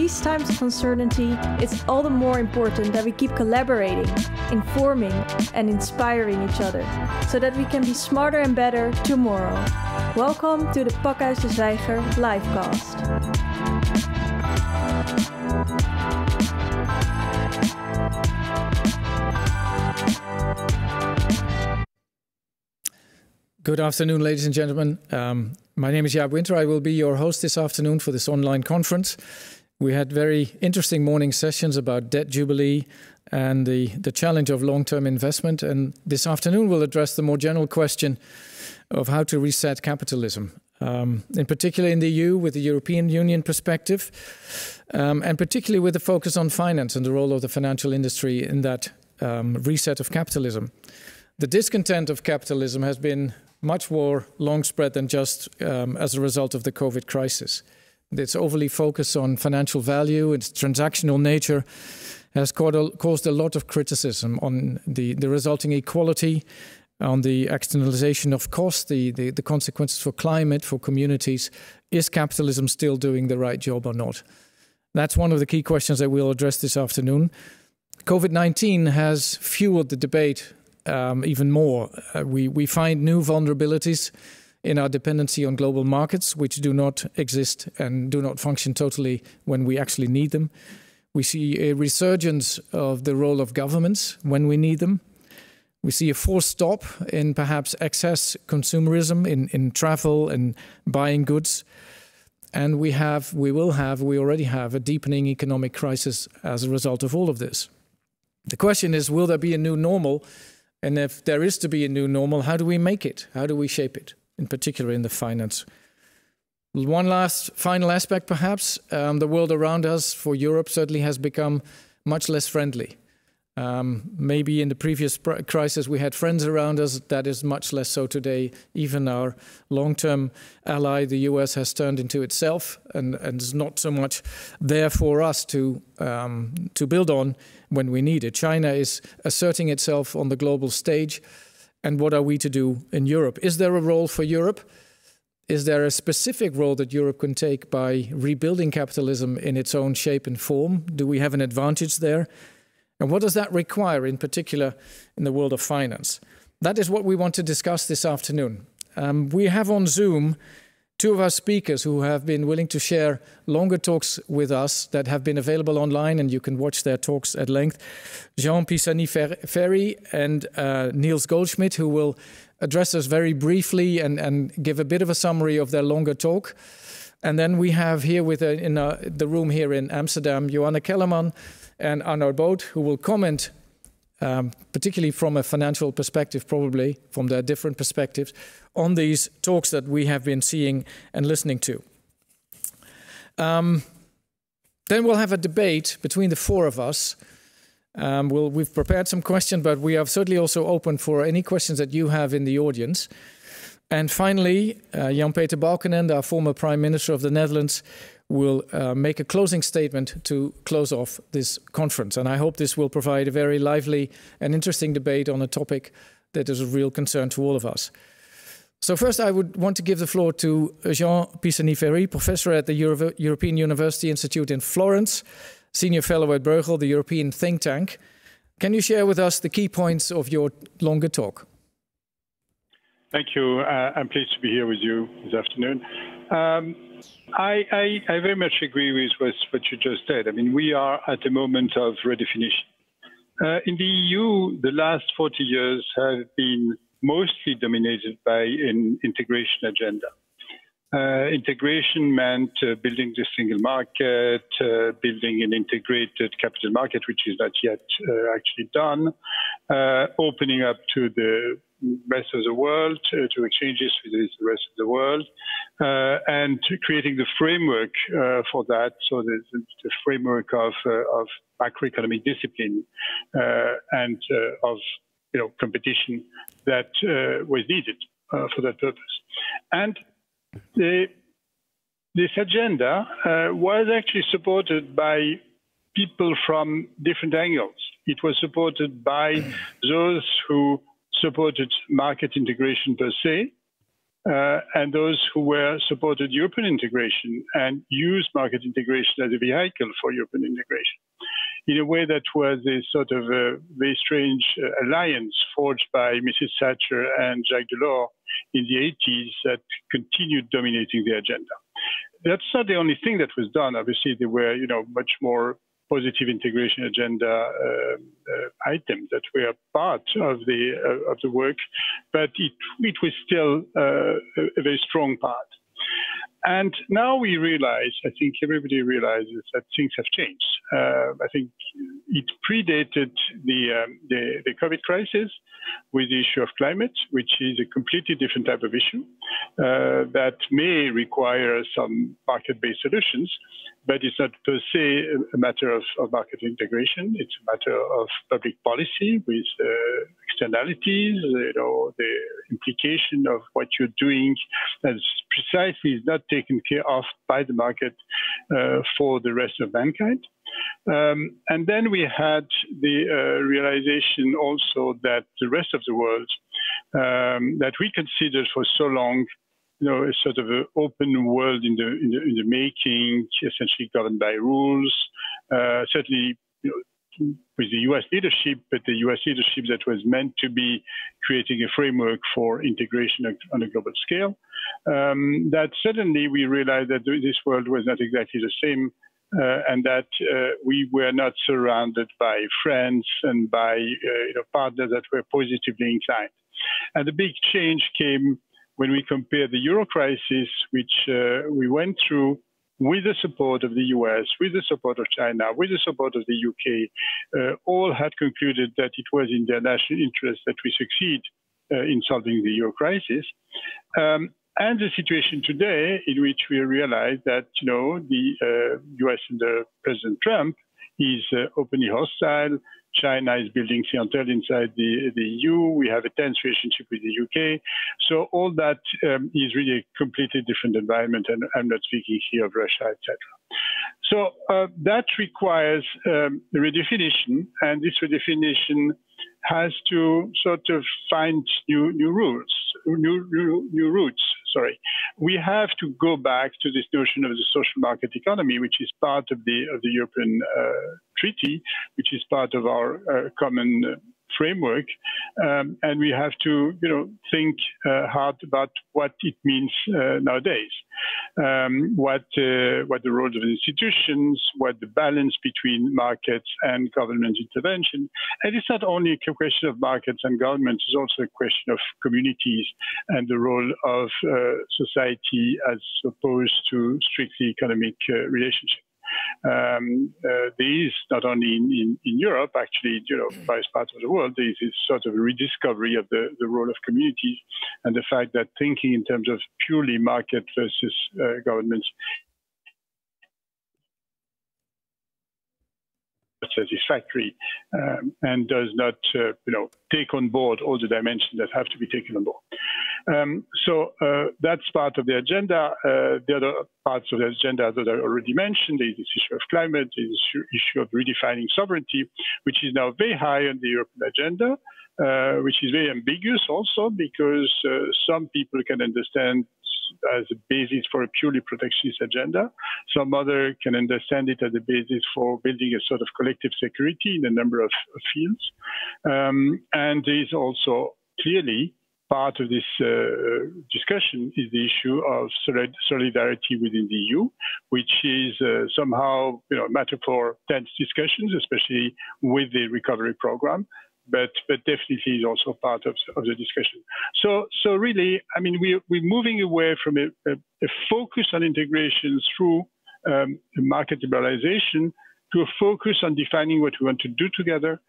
these times of uncertainty, it's all the more important that we keep collaborating, informing, and inspiring each other, so that we can be smarter and better tomorrow. Welcome to the Pakhuis de Zwijger livecast. Good afternoon, ladies and gentlemen. My name is Jaap Winter. I will be your host this afternoon for this online conference. We had very interesting morning sessions about debt jubilee and the challenge of long-term investment. And this afternoon we'll address the more general question of how to reset capitalism, in particular in the EU with the European Union perspective, and particularly with the focus on finance and the role of the financial industry in that reset of capitalism. The discontent of capitalism has been much more long spread than just as a result of the COVID crisis. Its overly focus on financial value, its transactional nature, has caused a lot of criticism on the resulting equality, on the externalization of costs, the consequences for climate, for communities. Is capitalism still doing the right job or not? That's one of the key questions that we'll address this afternoon. COVID-19 has fueled the debate even more. We find new vulnerabilities in our dependency on global markets, which do not exist and do not function totally when we actually need them. We see a resurgence of the role of governments when we need them. We see a forced stop in perhaps excess consumerism in travel and buying goods. And we already have a deepening economic crisis as a result of all of this. The question is, will there be a new normal? And if there is to be a new normal, how do we make it? How do we shape it, in particular in the finance? One last final aspect, perhaps. The world around us, for Europe, certainly has become much less friendly. Maybe in the previous crisis we had friends around us. That is much less so today. Even our long-term ally, the US, has turned into itself and is not so much there for us to build on when we need it. China is asserting itself on the global stage. And what are we to do in Europe? Is there a role for Europe? Is there a specific role that Europe can take by rebuilding capitalism in its own shape and form? Do we have an advantage there? And what does that require, in particular, in the world of finance? That is what we want to discuss this afternoon. We have on Zoom two of our speakers who have been willing to share longer talks with us that have been available online, and you can watch their talks at length. Jean Pisani-Ferry and Nils Goldschmidt, who will address us very briefly and give a bit of a summary of their longer talk. And then we have here in the room here in Amsterdam, Joanne Kellermann and Arnoud, who will comment, particularly from a financial perspective, probably from their different perspectives, on these talks that we have been seeing and listening to. Then we'll have a debate between the four of us. We've prepared some questions, but we are certainly also open for any questions that you have in the audience. And finally, Jan-Peter Balkenende, our former Prime Minister of the Netherlands, will make a closing statement to close off this conference. And I hope this will provide a very lively and interesting debate on a topic that is of real concern to all of us. So first I would want to give the floor to Jean Pisani-Ferry, professor at the European University Institute in Florence, senior fellow at Bruegel, the European think tank. Can you share with us the key points of your longer talk? Thank you. I'm pleased to be here with you this afternoon. I very much agree with what you just said. I mean, we are at a moment of redefinition. In the EU, the last 40 years have been mostly dominated by an integration agenda. Integration meant building the single market, building an integrated capital market, which is not yet actually done, opening up to the rest of the world, to exchanges with the rest of the world, and creating the framework for that, so the framework of macroeconomic discipline and of competition that was needed for that purpose. And this agenda was actually supported by people from different angles. It was supported by those who supported market integration per se, and those who supported European integration and used market integration as a vehicle for European integration, in a way that was a sort of a very strange alliance forged by Mrs. Thatcher and Jacques Delors in the 80s that continued dominating the agenda. That's not the only thing that was done. Obviously, there were, much more positive integration agenda items that were part of the work, but it was still a very strong part. And now we realize, I think everybody realizes that things have changed. I think it predated the COVID crisis with the issue of climate, which is a completely different type of issue that may require some market-based solutions, but it's not per se a matter of market integration. It's a matter of public policy with externalities, the implication of what you're doing that precisely is not taken care of by the market for the rest of mankind. And then we had the realization also that the rest of the world that we considered for so long, a sort of an open world in the making, essentially governed by rules. Certainly, with the U.S. leadership, but the U.S. leadership that was meant to be creating a framework for integration on a global scale. That suddenly we realized that this world was not exactly the same, and that we were not surrounded by friends and by partners that were positively inclined. And the big change came when we compared the Euro crisis, which we went through with the support of the US, with the support of China, with the support of the UK, all had concluded that it was in their national interest that we succeed in solving the Euro crisis. And the situation today in which we realize that, the US under President Trump is openly hostile. China is building clientele inside the EU. We have a tense relationship with the UK. So all that is really a completely different environment, and I'm not speaking here of Russia, etc. So that requires a redefinition, and this redefinition has to sort of find new routes. We have to go back to this notion of the social market economy, which is part of the European Treaty, which is part of our common framework, and we have to, think hard about what it means nowadays. What the roles of institutions, what the balance between markets and government intervention. And it's not only a question of markets and governments, it's also a question of communities and the role of society as opposed to strictly economic relationships. There is not only in Europe, actually, various parts of the world, there is this sort of rediscovery of the role of communities and the fact that thinking in terms of purely market versus governments satisfactory and does not, take on board all the dimensions that have to be taken on board. So that's part of the agenda. The other parts of the agenda that I already mentioned is this issue of climate, this issue of redefining sovereignty, which is now very high on the European agenda, which is very ambiguous also because some people can understand as a basis for a purely protectionist agenda. Some other can understand it as a basis for building a sort of collective security in a number of fields. And there is also clearly part of this discussion is the issue of solidarity within the EU, which is somehow a matter for tense discussions, especially with the recovery program. But definitely is also part of the discussion. So really, I mean, we're moving away from a focus on integration through market liberalization to a focus on defining what we want to do together,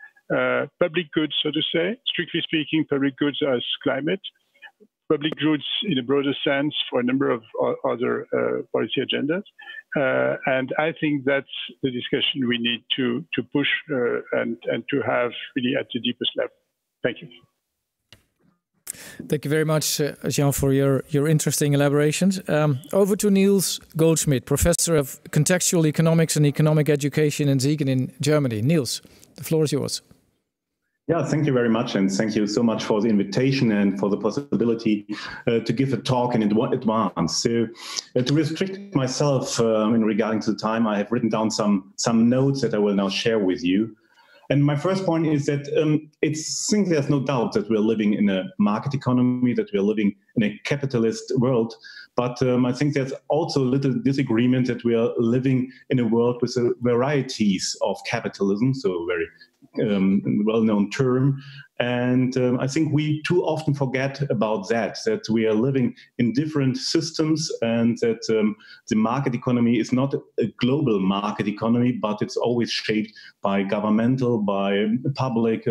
public goods, so to say, strictly speaking, public goods as climate, public goods in a broader sense for a number of other policy agendas. And I think that's the discussion we need to push and to have really at the deepest level. Thank you. Thank you very much, Jean, for your interesting elaborations. Over to Nils Goldschmidt, Professor of Contextual Economics and Economic Education in Siegen in Germany. Nils, the floor is yours. Yeah, thank you very much. And thank you so much for the invitation and for the possibility to give a talk in advance. So to restrict myself in regarding to the time, I have written down some notes that I will now share with you. And my first point is that I think there's no doubt that we're living in a market economy, that we're living in a capitalist world. But I think there's also a little disagreement that we are living in a world with varieties of capitalism, so a very well-known term. And I think we too often forget about that we are living in different systems, and that the market economy is not a global market economy, but it's always shaped by governmental, by public,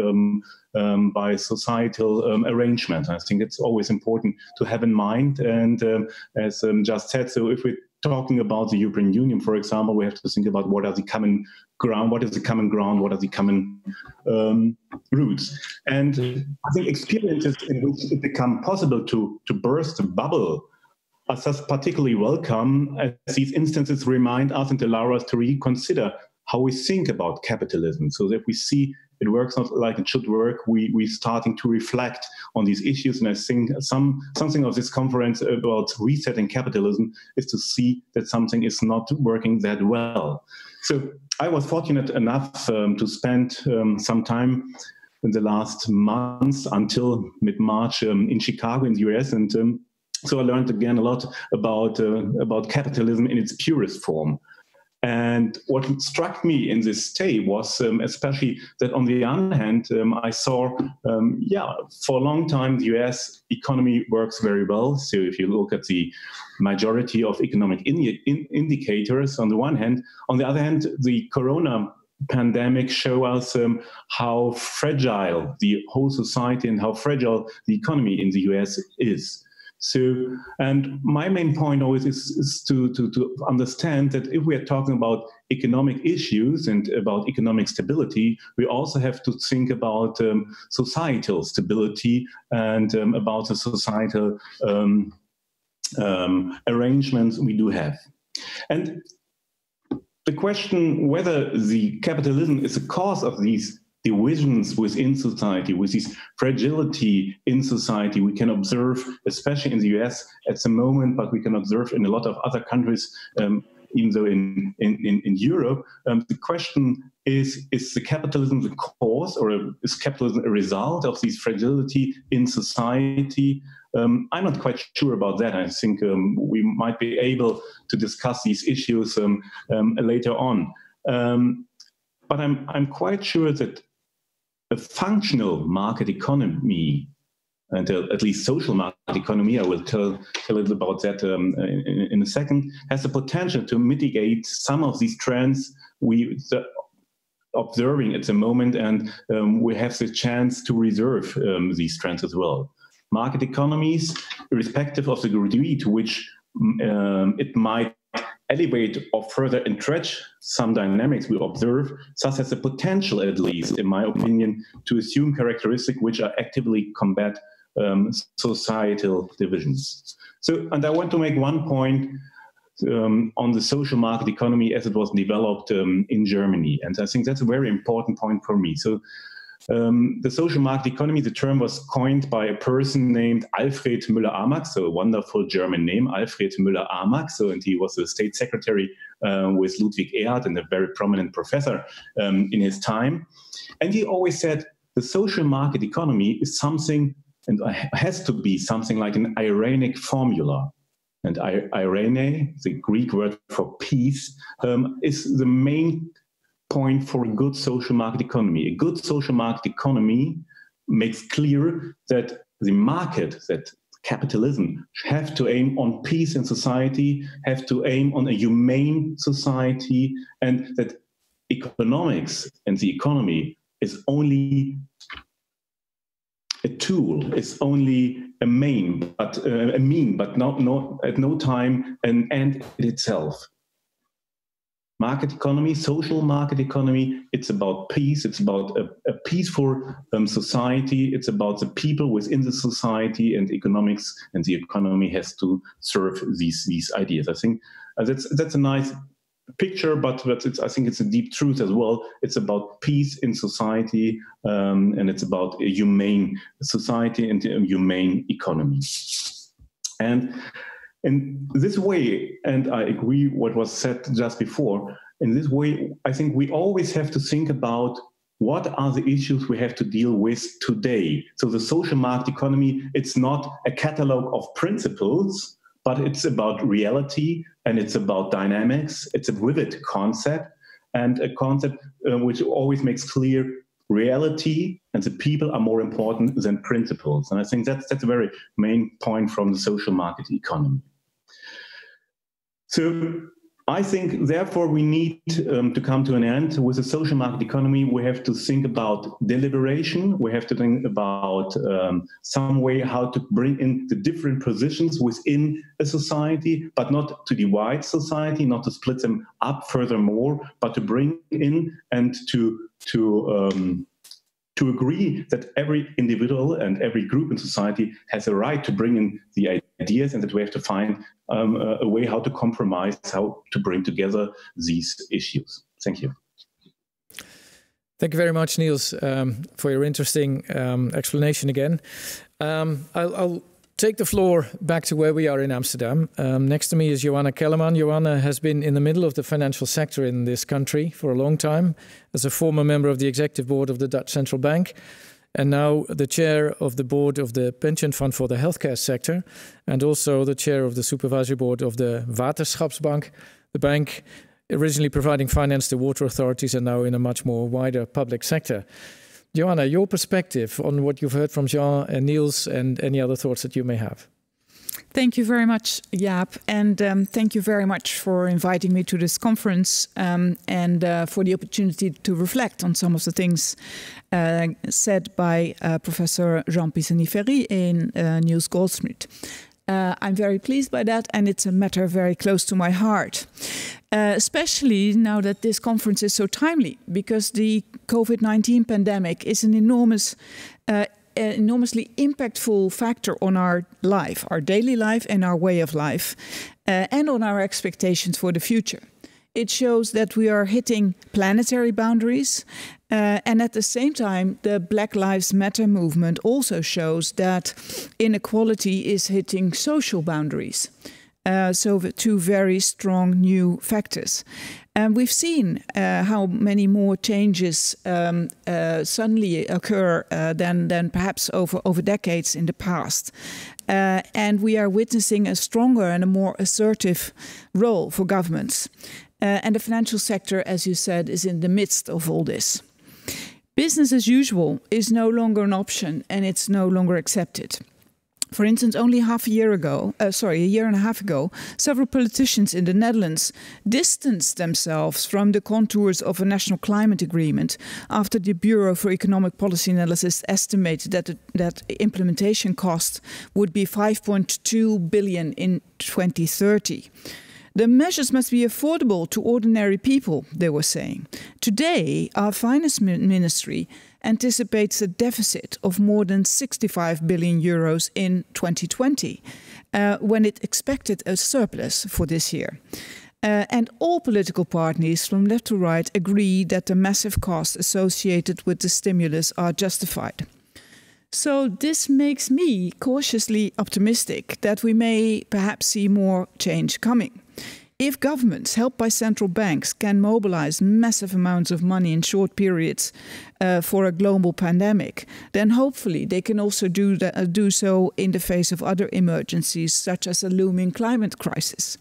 by societal arrangement. I think it's always important to have in mind. And as just said, so if we're talking about the European Union, for example, we have to think about what are the common ground, what is the common ground, what are the common roots. And I think experiences in which it become possible to burst a bubble are thus particularly welcome, as these instances remind us and allow us to reconsider how we think about capitalism. So that we see it works not like it should work, we're starting to reflect on these issues. And I think something of this conference about resetting capitalism is to see that something is not working that well. So I was fortunate enough to spend some time in the last months until mid-March in Chicago in the US. And so I learned again a lot about capitalism in its purest form. And what struck me in this stay was especially that on the other hand, I saw, for a long time, the US economy works very well. So if you look at the majority of economic indicators on the one hand, on the other hand, the corona pandemic show us how fragile the whole society and how fragile the economy in the US is. So, and my main point always is to understand that if we are talking about economic issues and about economic stability, we also have to think about societal stability and about the societal arrangements we do have. And the question whether the capitalism is a cause of these divisions within society, with this fragility in society, we can observe, especially in the US at the moment, but we can observe in a lot of other countries, even though in Europe. The question is the capitalism the cause, or is capitalism a result of this fragility in society? I'm not quite sure about that. I think we might be able to discuss these issues later on. But I'm quite sure that a functional market economy, and at least social market economy, I will tell a little about that in a second, has the potential to mitigate some of these trends we're observing at the moment, and we have the chance to reserve these trends as well. Market economies, irrespective of the degree to which it might elevate or further entrench some dynamics we observe, thus has the potential, at least in my opinion, to assume characteristics which are actively combat societal divisions. So, and I want to make one point on the social market economy as it was developed in Germany, and I think that's a very important point for me. So the social market economy, the term was coined by a person named Alfred Müller-Amack, so a wonderful German name, Alfred Müller-Amack. So, and he was a state secretary with Ludwig Erhard and a very prominent professor in his time. And he always said the social market economy is something, and has to be something like an irenic formula. And irene, the Greek word for peace, is the main point for a good social market economy. A good social market economy makes clear that the market, that capitalism, have to aim on peace in society, have to aim on a humane society, and that economics and the economy is only a tool, is only a mean, but not at no time an end in itself. Market economy, social market economy, it's about peace, it's about a peaceful society, it's about the people within the society, and economics and the economy has to serve these ideas. I think that's a nice picture, but I think it's a deep truth as well. It's about peace in society, and it's about a humane society and a humane economy. And in this way, and I agree what was said just before, in this way, I think we always have to think about what are the issues we have to deal with today. So the social market economy, it's not a catalog of principles, but it's about reality and it's about dynamics. It's a vivid concept, and a concept which always makes clear reality and the people are more important than principles. And I think that's a very main point from the social market economy. So I think, therefore, we need to come to an end. With the social market economy, we have to think about deliberation. We have to think about some way how to bring in the different positions within a society, but not to divide society, not to split them up furthermore, but to bring in and to agree that every individual and every group in society has a right to bring in the ideas, and that we have to find a way how to compromise, how to bring together these issues. Thank you. Thank you very much, Nils, for your interesting explanation again. I'll take the floor back to where we are in Amsterdam. Next to me is Joanne Kellermann. Joanne has been in the middle of the financial sector in this country for a long time, as a former member of the executive board of the Dutch Central Bank, and now the chair of the board of the pension fund for the healthcare sector, and also the chair of the supervisory board of the Waterschapsbank, the bank originally providing finance to water authorities and now in a much more wider public sector. Joanne, your perspective on what you've heard from Jean and Nils, and any other thoughts that you may have. Thank you very much, Jaap, and thank you very much for inviting me to this conference and for the opportunity to reflect on some of the things said by Professor Jean Pisani-Ferry and Nils Goldschmidt. I'm very pleased by that, and it's a matter very close to my heart, especially now that this conference is so timely, because the COVID-19 pandemic is an enormously impactful factor on our life, our daily life and our way of life, and on our expectations for the future. It shows that we are hitting planetary boundaries, and at the same time, the Black Lives Matter movement also shows that inequality is hitting social boundaries. So the two very strong new factors. And we've seen how many more changes suddenly occur than perhaps over decades in the past. And we are witnessing a stronger and a more assertive role for governments. And the financial sector, as you said, is in the midst of all this. Business as usual is no longer an option, and it's no longer accepted. For instance, only a year and a half ago, several politicians in the Netherlands distanced themselves from the contours of a national climate agreement after the Bureau for Economic Policy Analysis estimated that implementation cost would be 5.2 billion in 2030. The measures must be affordable to ordinary people, they were saying. Today, our finance ministry anticipates a deficit of more than 65 billion euros in 2020, when it expected a surplus for this year. And all political parties, from left to right, agree that the massive costs associated with the stimulus are justified. So this makes me cautiously optimistic that we may perhaps see more change coming. If governments, helped by central banks, can mobilize massive amounts of money in short periods for a global pandemic, then hopefully they can also do so in the face of other emergencies, such as a looming climate crisis.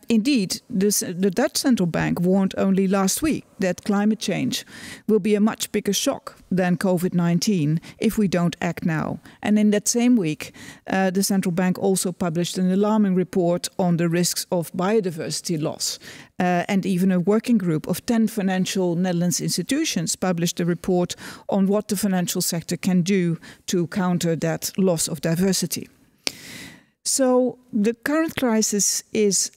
Indeed, the Dutch Central Bank warned only last week that climate change will be a much bigger shock than COVID-19 if we don't act now. And in that same week, the Central Bank also published an alarming report on the risks of biodiversity loss. And even a working group of 10 financial Netherlands institutions published a report on what the financial sector can do to counter that loss of diversity. So the current crisis is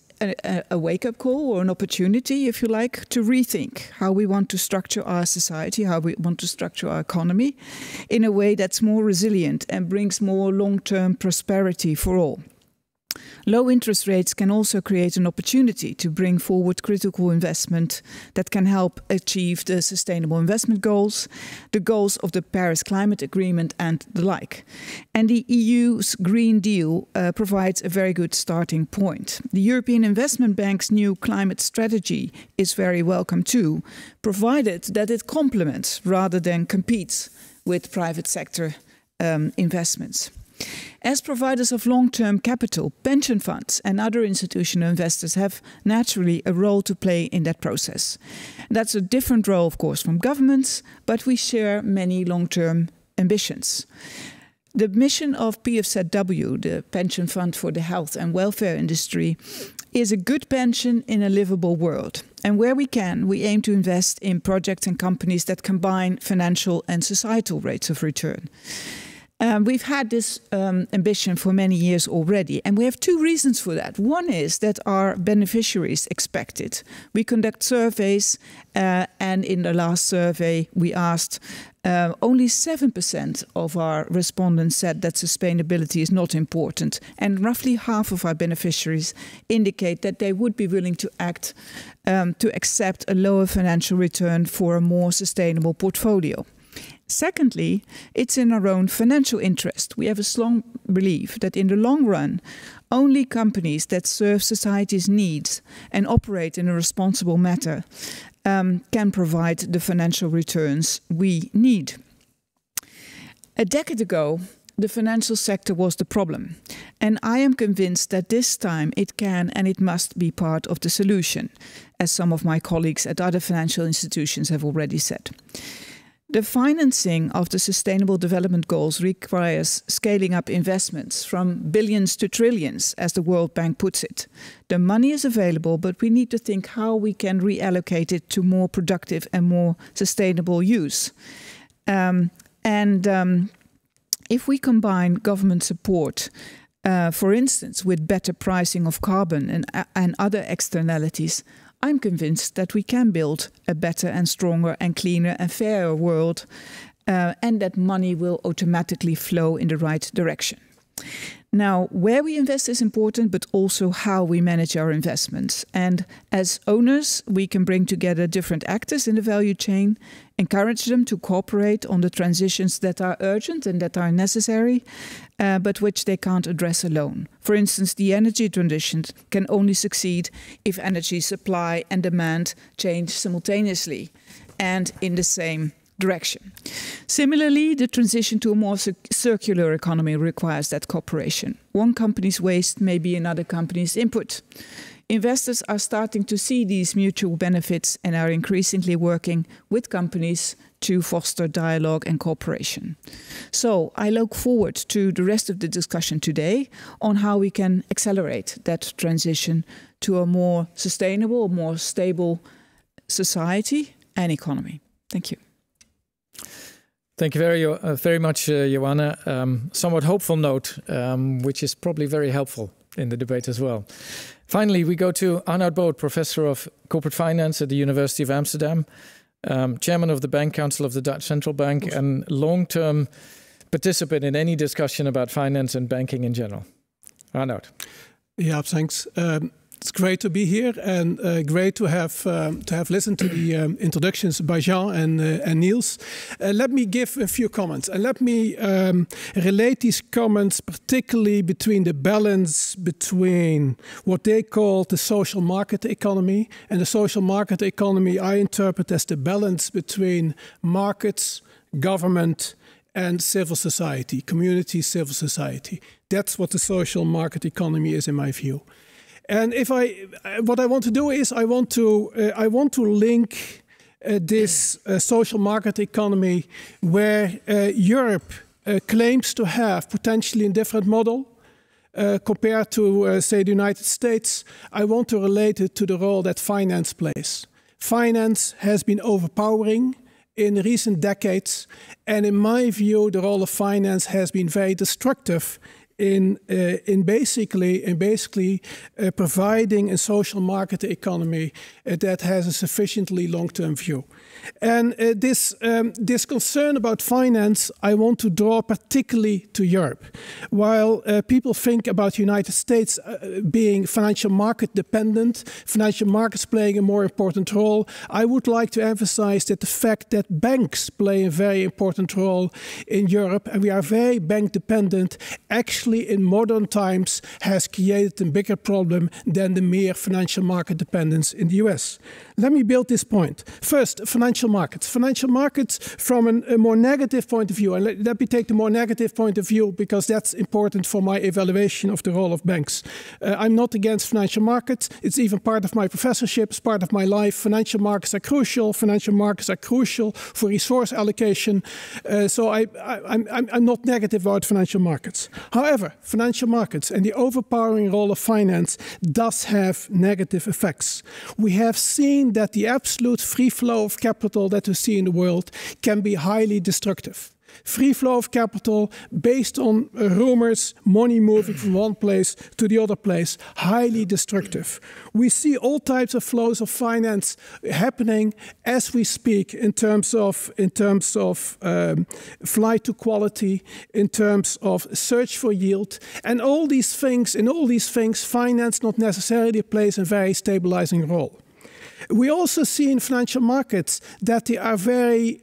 a wake-up call, or an opportunity, if you like, to rethink how we want to structure our society, how we want to structure our economy in a way that's more resilient and brings more long-term prosperity for all. Low interest rates can also create an opportunity to bring forward critical investment that can help achieve the sustainable investment goals, the goals of the Paris Climate Agreement and the like. And the EU's Green Deal provides a very good starting point. The European Investment Bank's new climate strategy is very welcome too, provided that it complements rather than competes with private sector investments. As providers of long-term capital, pension funds and other institutional investors have naturally a role to play in that process. That's a different role, of course, from governments, but we share many long-term ambitions. The mission of PFZW, the Pension Fund for the Health and Welfare Industry, is a good pension in a livable world. And where we can, we aim to invest in projects and companies that combine financial and societal rates of return. We've had this ambition for many years already, and we have two reasons for that. One is that our beneficiaries expect it. We conduct surveys, and in the last survey we asked, only 7% of our respondents said that sustainability is not important, and roughly half of our beneficiaries indicate that they would be willing to accept a lower financial return for a more sustainable portfolio. Secondly, it's in our own financial interest. We have a strong belief that in the long run, only companies that serve society's needs and operate in a responsible manner can provide the financial returns we need. A decade ago, the financial sector was the problem, and I am convinced that this time it can and it must be part of the solution, as some of my colleagues at other financial institutions have already said. The financing of the Sustainable Development Goals requires scaling up investments from billions to trillions, as the World Bank puts it. The money is available, but we need to think how we can reallocate it to more productive and more sustainable use. If we combine government support, for instance, with better pricing of carbon and other externalities, I'm convinced that we can build a better and stronger and cleaner and fairer world, and that money will automatically flow in the right direction. Now, where we invest is important, but also how we manage our investments. And as owners, we can bring together different actors in the value chain, encourage them to cooperate on the transitions that are urgent and that are necessary, but which they can't address alone. For instance, the energy transition can only succeed if energy supply and demand change simultaneously and in the same direction. Similarly, the transition to a more circular economy requires that cooperation. One company's waste may be another company's input. Investors are starting to see these mutual benefits and are increasingly working with companies to foster dialogue and cooperation. So I look forward to the rest of the discussion today on how we can accelerate that transition to a more sustainable, more stable society and economy. Thank you. Thank you very much, Joanne. Somewhat hopeful note, which is probably very helpful in the debate as well. Finally, we go to Arnoud, Professor of Corporate Finance at the University of Amsterdam, Chairman of the Bank Council of the Dutch Central Bank, and long-term participant in any discussion about finance and banking in general. Arnoud. Yeah, thanks. It's great to be here, and great to have listened to the introductions by Jean and Nils. Let me give a few comments, and let me relate these comments particularly between the balance between what they call the social market economy, and the social market economy I interpret as the balance between markets, government, and civil society, community, civil society. That's what the social market economy is in my view. And what I want to do is I want to link this social market economy where Europe claims to have potentially a different model compared to, say, the United States. I want to relate it to the role that finance plays. Finance has been overpowering in recent decades, and in my view, the role of finance has been very destructive in basically providing a social market economy that has a sufficiently long-term view. And this concern about finance, I want to draw particularly to Europe. While people think about the United States being financial market dependent, financial markets playing a more important role, I would like to emphasize that the fact that banks play a very important role in Europe, and we are very bank dependent, actually in modern times has created a bigger problem than the mere financial market dependence in the US. Let me build this point. First, financial markets. Financial markets from a more negative point of view. And let me take the more negative point of view because that's important for my evaluation of the role of banks. I'm not against financial markets. It's even part of my professorship, it's part of my life. Financial markets are crucial. Financial markets are crucial for resource allocation. So I'm not negative about financial markets. However, financial markets and the overpowering role of finance does have negative effects. We have seen that the absolute free flow of capital that we see in the world can be highly destructive. Free flow of capital based on rumors, money moving from one place to the other place, highly destructive. We see all types of flows of finance happening as we speak in terms of flight to quality, in terms of search for yield, and all these things. In all these things, finance not necessarily plays a very stabilizing role. We also see in financial markets that they are very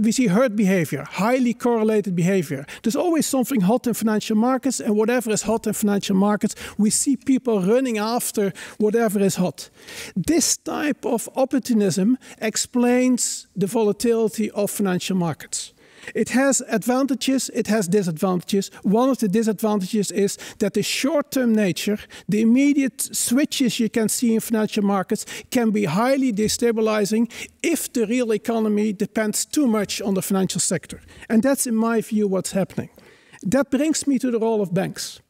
we see herd behavior, highly correlated behavior. There's always something hot in financial markets, and whatever is hot in financial markets, we see people running after whatever is hot. This type of opportunism explains the volatility of financial markets. It has advantages, it has disadvantages. One of the disadvantages is that the short-term nature, the immediate switches you can see in financial markets can be highly destabilizing if the real economy depends too much on the financial sector. And that's, in my view, what's happening. That brings me to the role of banks.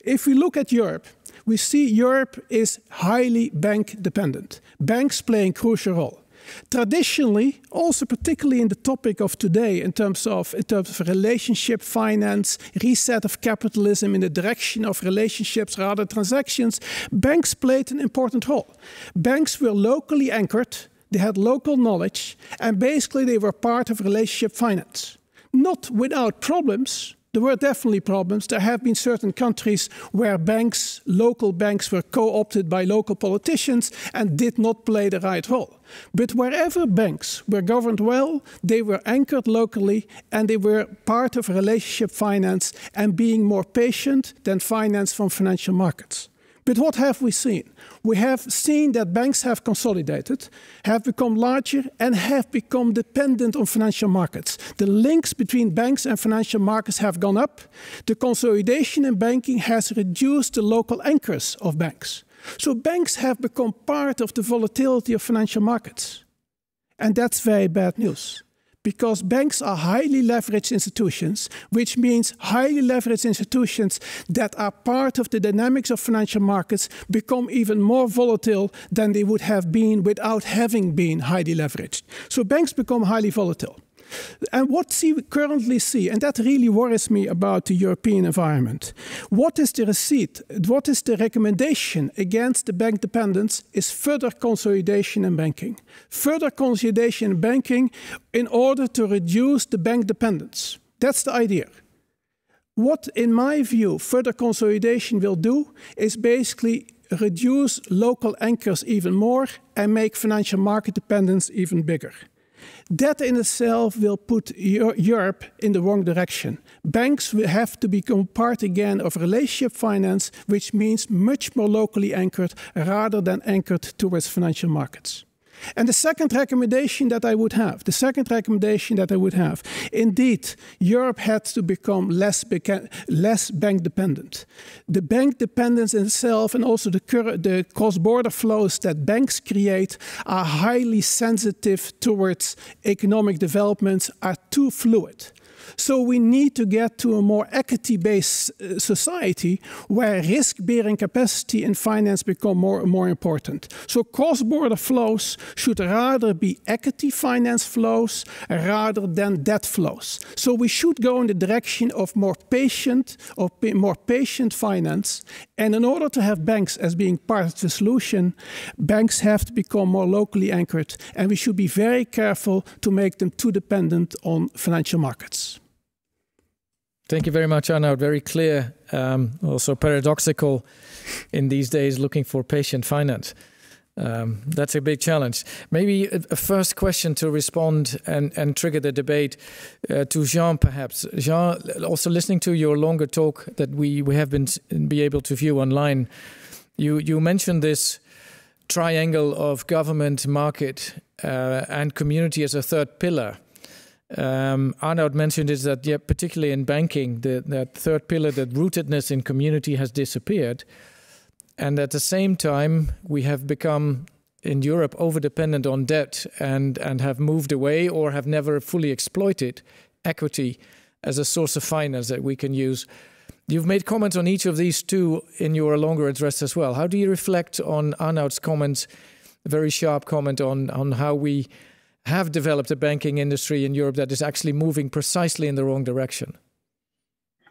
If we look at Europe, we see Europe is highly bank dependent. Banks play a crucial role. Traditionally, also particularly in the topic of today, in terms of relationship finance, reset of capitalism in the direction of relationships rather than transactions, banks played an important role. Banks were locally anchored, they had local knowledge, and basically they were part of relationship finance. Not without problems. There were definitely problems. There have been certain countries where banks, local banks, were co-opted by local politicians and did not play the right role. But wherever banks were governed well, they were anchored locally and they were part of relationship finance and being more patient than finance from financial markets. But what have we seen? We have seen that banks have consolidated, have become larger, and have become dependent on financial markets. The links between banks and financial markets have gone up. The consolidation in banking has reduced the local anchors of banks. So banks have become part of the volatility of financial markets. And that's very bad news. Because banks are highly leveraged institutions, which means highly leveraged institutions that are part of the dynamics of financial markets become even more volatile than they would have been without having been highly leveraged. So banks become highly volatile. And what we currently see, and that really worries me about the European environment, what is the receipt, what is the recommendation against the bank dependence is further consolidation in banking. Further consolidation in banking in order to reduce the bank dependence. That's the idea. What, in my view, further consolidation will do is basically reduce local anchors even more and make financial market dependence even bigger. That in itself will put Europe in the wrong direction. Banks will have to become part again of relationship finance, which means much more locally anchored rather than anchored towards financial markets. And the second recommendation that I would have, indeed, Europe had to become less bank dependent. The bank dependence in itself and also the cross-border flows that banks create are highly sensitive towards economic developments, are too fluid. So we need to get to a more equity-based society where risk-bearing capacity in finance become more important. So cross-border flows should rather be equity finance flows rather than debt flows. So we should go in the direction of more patient finance. And in order to have banks as being part of the solution, banks have to become more locally anchored, and we should be very careful to make them too dependent on financial markets. Thank you very much, Arnoud. Very clear, also paradoxical in these days, looking for patient finance. That's a big challenge. Maybe a first question to respond and trigger the debate to Jean, perhaps. Jean, also listening to your longer talk that we have been able to view online, you mentioned this triangle of government, market, and community as a third pillar. Arnoud mentioned is that, yeah, particularly in banking, that third pillar, that rootedness in community has disappeared. And at the same time, we have become, in Europe, over-dependent on debt and have moved away or have never fully exploited equity as a source of finance that we can use. You've made comments on each of these two in your longer address as well. How do you reflect on Arnoud's comments, a very sharp comment on how we have developed a banking industry in Europe that is actually moving precisely in the wrong direction?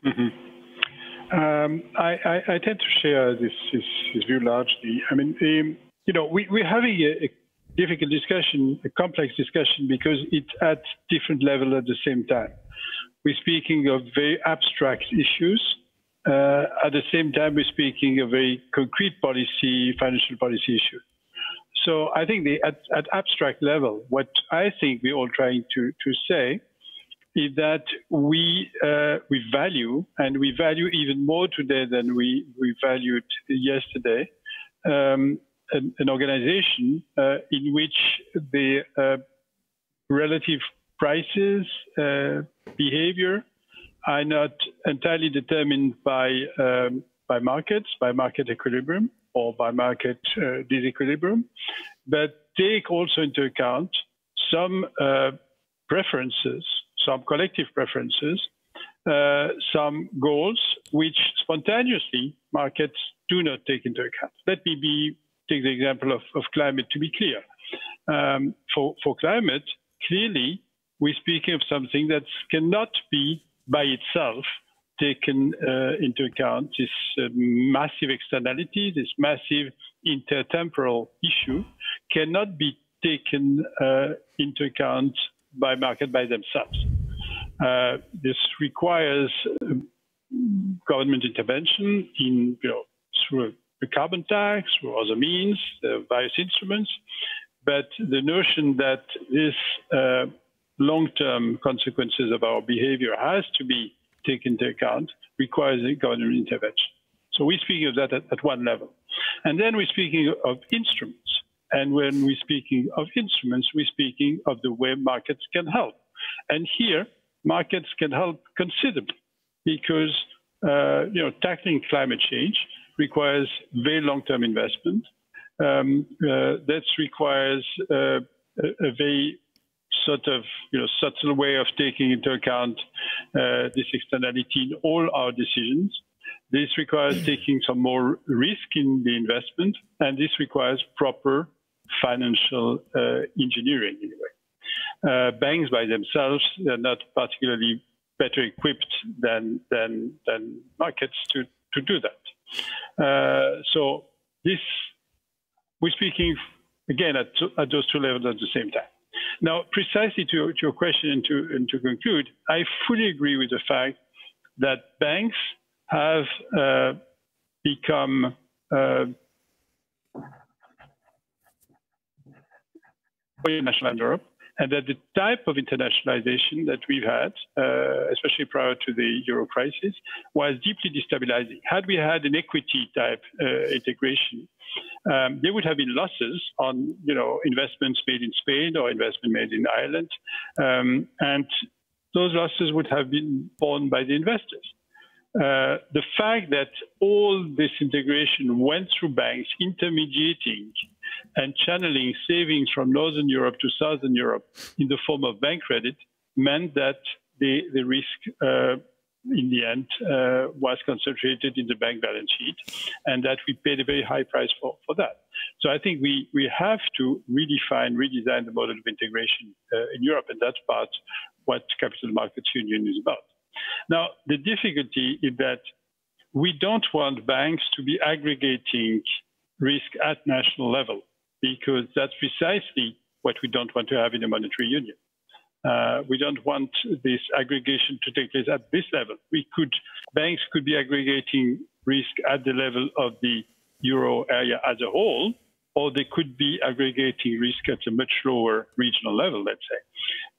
Mm-hmm. I tend to share this view largely. I mean, we're having a difficult discussion, a complex discussion, because it's at different levels at the same time. We're speaking of very abstract issues. At the same time, we're speaking of very concrete policy, financial policy issues. So I think at abstract level, what I think we're all trying to say is that we value, and we value even more today than we valued yesterday, an organization in which the relative prices, behavior are not entirely determined by markets, by market equilibrium or by market disequilibrium, but take also into account some preferences, some collective preferences, some goals which spontaneously markets do not take into account. Let me take the example of climate to be clear. For climate, clearly, we're speaking of something that cannot be by itself taken into account. This massive externality, this massive intertemporal issue cannot be taken into account by market by themselves. This requires government intervention through a carbon tax, through other means, various instruments. But the notion that this long-term consequences of our behavior has to be taken into account requires a government intervention. So we're speaking of that at one level. And then we're speaking of instruments. And when we're speaking of instruments, we're speaking of the way markets can help. And here, markets can help considerably because tackling climate change requires very long-term investment. That requires a very sort of subtle way of taking into account this externality in all our decisions. This requires taking some more risk in the investment, and this requires proper financial engineering anyway. Banks by themselves are not particularly better equipped than markets to do that. So this, we're speaking again at those two levels at the same time. Now, precisely to your question and to conclude, I fully agree with the fact that banks have become international in Europe, and that the type of internationalization that we've had, especially prior to the Euro crisis, was deeply destabilizing. Had we had an equity type integration, there would have been losses on investments made in Spain or investment made in Ireland, and those losses would have been borne by the investors. The fact that all this integration went through banks intermediating and channeling savings from Northern Europe to Southern Europe in the form of bank credit meant that the risk in the end was concentrated in the bank balance sheet, and that we paid a very high price for that. So I think we have to redesign the model of integration in Europe, and that's part what Capital Markets Union is about. Now, the difficulty is that we don't want banks to be aggregating risk at national level, because that's precisely what we don't want to have in a monetary union. We don't want this aggregation to take place at this level. Banks could be aggregating risk at the level of the euro area as a whole, or they could be aggregating risk at a much lower regional level, let's say.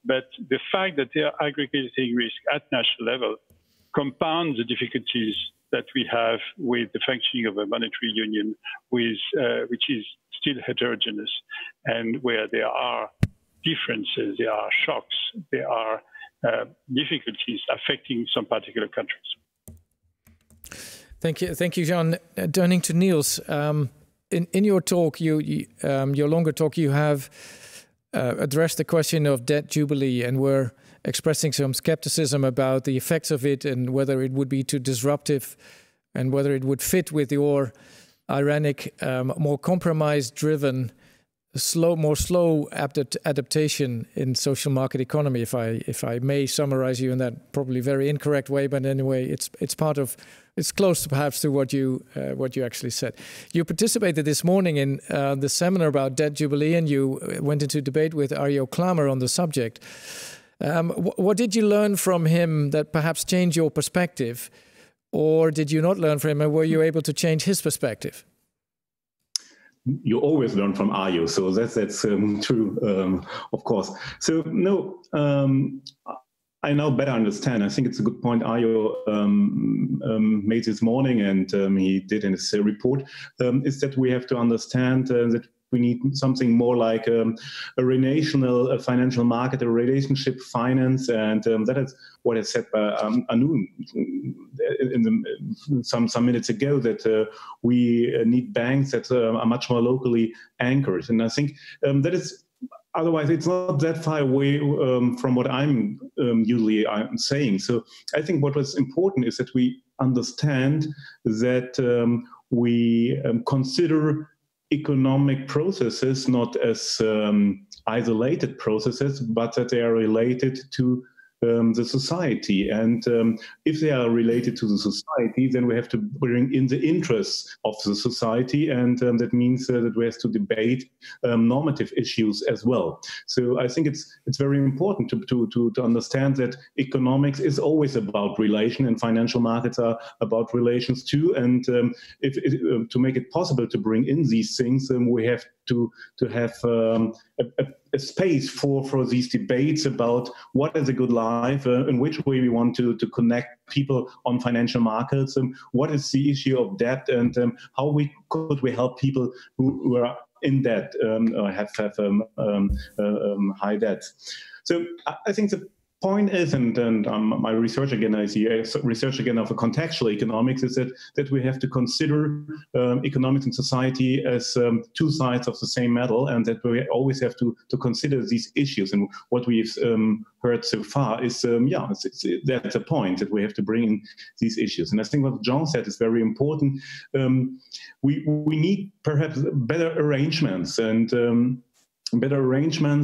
But the fact that they are aggregating risk at national level compounds the difficulties that we have with the functioning of a monetary union, which is still heterogeneous, and where there are differences, there are shocks, there are difficulties affecting some particular countries. Thank you, Jean. Turning to Nils, in your talk, your longer talk, you have addressed the question of debt jubilee, and were expressing some skepticism about the effects of it and whether it would be too disruptive and whether it would fit with your ironic, more compromise-driven, more slow adaptation in social market economy. If I may summarize you in that probably very incorrect way, but anyway, it's close perhaps to what you actually said. You participated this morning in the seminar about debt jubilee, and you went into debate with Arjo Klamer on the subject. What did you learn from him that perhaps changed your perspective, or did you not learn from him, and were you able to change his perspective? You always learn from Arjo, so that's true, of course. So no, I now better understand. I think it's a good point Arjo made this morning, and he did in his report, is that we have to understand that we need something more like a relational financial market, a relationship finance, and that is what I said by Arnoud some minutes ago, that we need banks that are much more locally anchored. And I think that is, otherwise it's not that far away from what I'm usually saying. So I think what was important is that we understand that we consider economic processes not as isolated processes, but that they are related to the society. And if they are related to the society, then we have to bring in the interests of the society, and that means that we have to debate normative issues as well. So I think it's very important to understand that economics is always about relation, and financial markets are about relations too. And to make it possible to bring in these things, we have to have a space for these debates about what is a good life, in which way we want to connect people on financial markets, what is the issue of debt, and how could we help people who are in debt or have high debt. So I think the point is, and my research again, I see research again of a contextual economics, is that we have to consider economics and society as two sides of the same medal, and that we always have to consider these issues. And what we've heard so far is, that's a point, that we have to bring in these issues. And I think what Jean said is very important. We need perhaps better arrangements,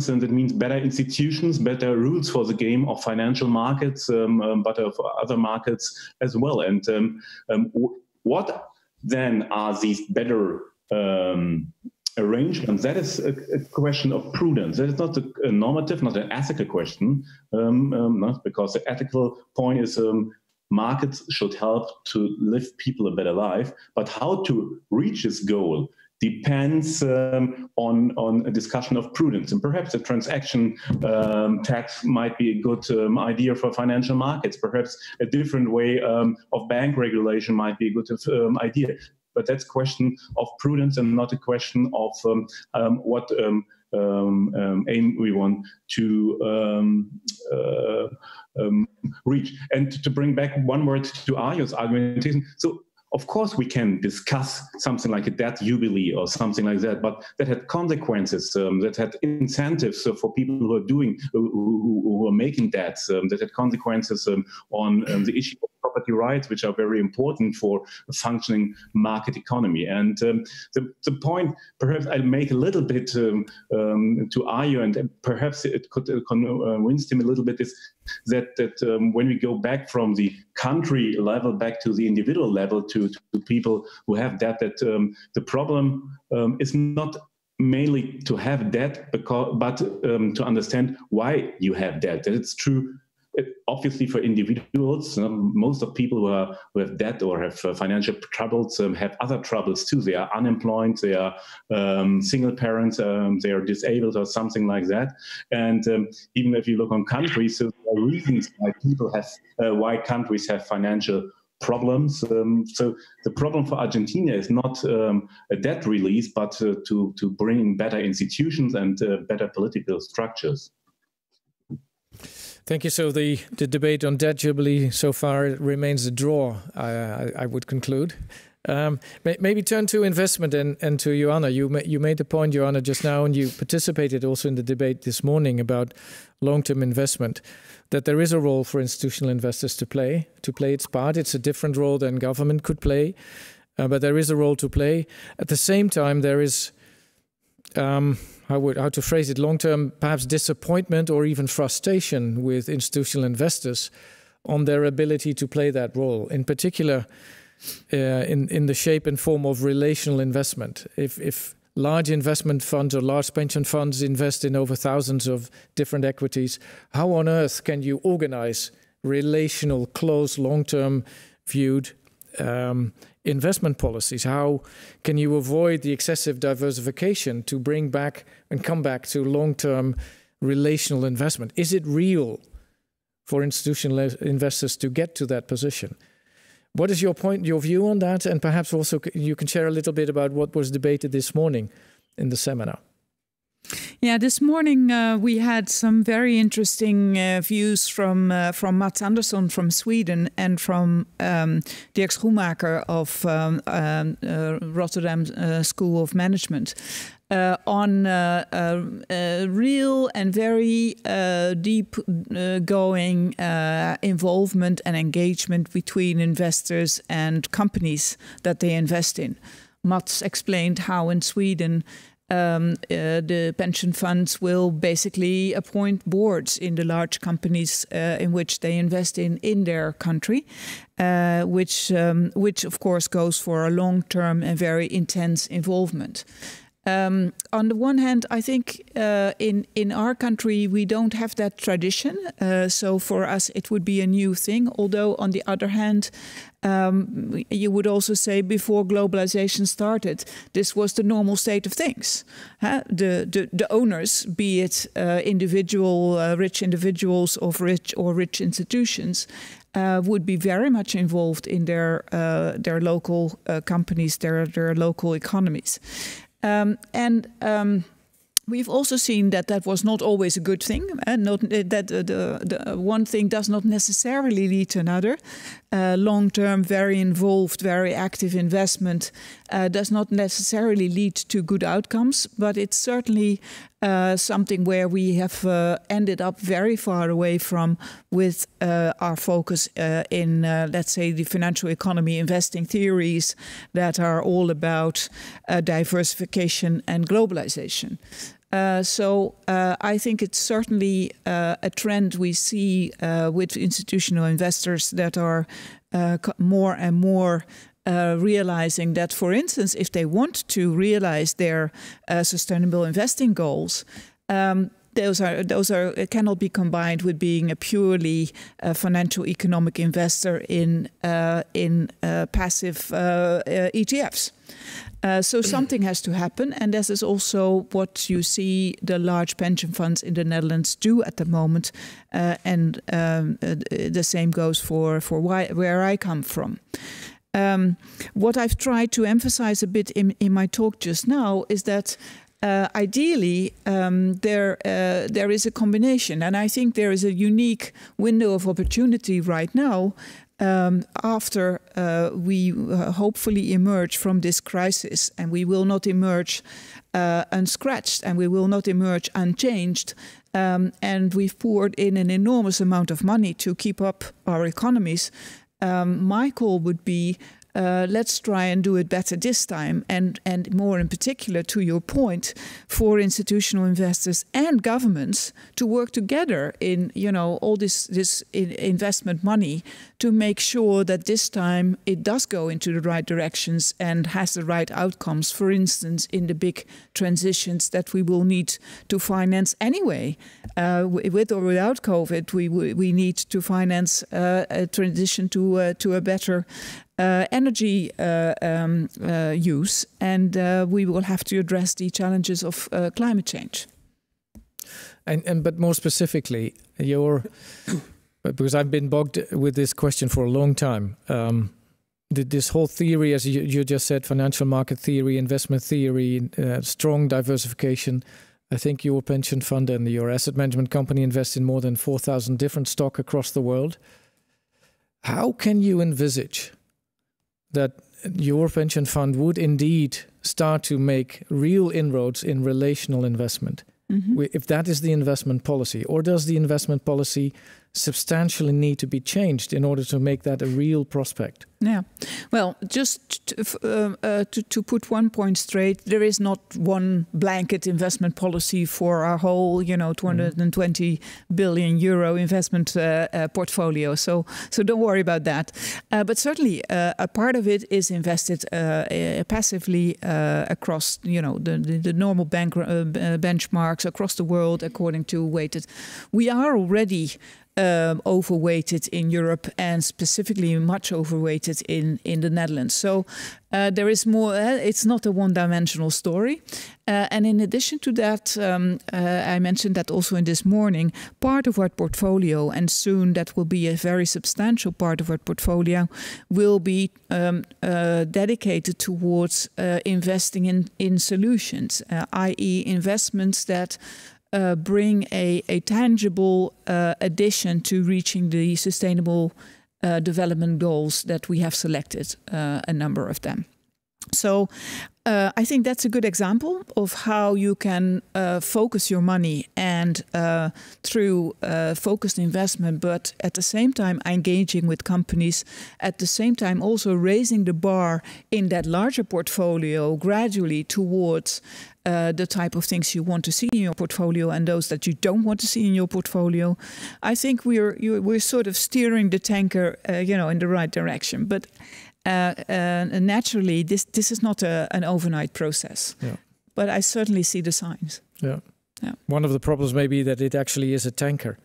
and that means better institutions, better rules for the game of financial markets, but of other markets as well. And what then are these better arrangements? That is a question of prudence. That is not a normative, not an ethical question, not because the ethical point is markets should help to live people a better life, but how to reach this goal depends on a discussion of prudence. And perhaps a transaction tax might be a good idea for financial markets. Perhaps a different way of bank regulation might be a good idea. But that's a question of prudence and not a question of what aim we want to reach. And to bring back one word to Arjo's argumentation, so of course, we can discuss something like a debt jubilee or something like that, but that had consequences, that had incentives for people who are making debts, that had consequences on the issue of property rights, which are very important for a functioning market economy. And the point, perhaps I'll make a little bit to argue, and perhaps it could convince him a little bit, is that when we go back from the country level back to the individual level to people who have debt, that the problem is not mainly to have debt, but to understand why you have debt. That it's true. Obviously, for individuals, most of people who have debt or have financial troubles have other troubles too. They are unemployed, they are single parents, they are disabled or something like that. And even if you look on countries, so there are reasons why countries have financial problems. So the problem for Argentina is not a debt release, but to bring better institutions and better political structures. Thank you. So the debate on debt jubilee so far remains a draw, I would conclude. Maybe turn to investment and to Joanne. You made the point, Joanne, just now, and you participated also in the debate this morning about long-term investment, that there is a role for institutional investors to play its part. It's a different role than government could play, but there is a role to play. At the same time, there is how to phrase it, long-term perhaps disappointment or even frustration with institutional investors on their ability to play that role, in particular in the shape and form of relational investment. If large investment funds or large pension funds invest in over thousands of different equities, how on earth can you organize relational, close, long-term viewed investment policies? How can you avoid the excessive diversification to bring back and come back to long-term relational investment? Is it real for institutional investors to get to that position? What is your view on that? And perhaps also you can share a little bit about what was debated this morning in the seminar. Yeah, this morning we had some very interesting views from Mats Andersson from Sweden and from Dirk Schoenmaker of Rotterdam School of Management on real and very deep going involvement and engagement between investors and companies that they invest in. Mats explained how in Sweden the pension funds will basically appoint boards in the large companies in which they invest in their country, which of course goes for a long-term and very intense involvement. On the one hand, I think in our country we don't have that tradition, so for us it would be a new thing. Although on the other hand, you would also say before globalization started, this was the normal state of things. The owners, be it rich individuals of rich institutions, would be very much involved in their local companies, their local economies. We've also seen that was not always a good thing, and that the one thing does not necessarily lead to another. Long-term, very involved, very active investment does not necessarily lead to good outcomes, but it's certainly something where we have ended up very far away from with our focus in, let's say, the financial economy investing theories that are all about diversification and globalization. So I think it's certainly a trend we see with institutional investors that are more and more realizing that, for instance, if they want to realize their sustainable investing goals, those cannot be combined with being a purely financial economic investor in passive ETFs. So something has to happen, and this is also what you see the large pension funds in the Netherlands do at the moment, and the same goes for where I come from. What I've tried to emphasize a bit in my talk just now is that ideally there is a combination, and I think there is a unique window of opportunity right now after we hopefully emerge from this crisis, and we will not emerge unscratched, and we will not emerge unchanged, and we've poured in an enormous amount of money to keep up our economies, my call would be, let's try and do it better this time, and more in particular, to your point, for institutional investors and governments to work together in all this investment money to make sure that this time it does go into the right directions and has the right outcomes. For instance, in the big transitions that we will need to finance anyway, with or without COVID, we need to finance a transition to a better energy use, and we will have to address the challenges of climate change. But more specifically, because I've been bogged with this question for a long time, this whole theory, as you just said, financial market theory, investment theory, strong diversification. I think your pension fund and your asset management company invest in more than 4,000 different stock across the world. How can you envisage that your pension fund would indeed start to make real inroads in relational investment, if that is the investment policy? Or does the investment policy substantially need to be changed in order to make that a real prospect? Yeah, well, just to put one point straight, there is not one blanket investment policy for our whole, 220 billion euro investment portfolio. So don't worry about that. But certainly, a part of it is invested passively across, the normal benchmarks across the world according to weighted. We are already overweighted in Europe, and specifically much overweighted in the Netherlands. So there is more. It's not a one-dimensional story. And in addition to that, I mentioned that also in this morning, part of our portfolio, and soon that will be a very substantial part of our portfolio, will be dedicated towards investing in solutions, i.e. investments that bring a tangible addition to reaching the sustainable development goals that we have selected, a number of them. So I think that's a good example of how you can focus your money and through focused investment, but at the same time engaging with companies, at the same time also raising the bar in that larger portfolio gradually towards the type of things you want to see in your portfolio and those that you don't want to see in your portfolio. I think we're sort of steering the tanker, in the right direction. But naturally, this is not an overnight process. Yeah. But I certainly see the signs. Yeah. One of the problems may be that it actually is a tanker.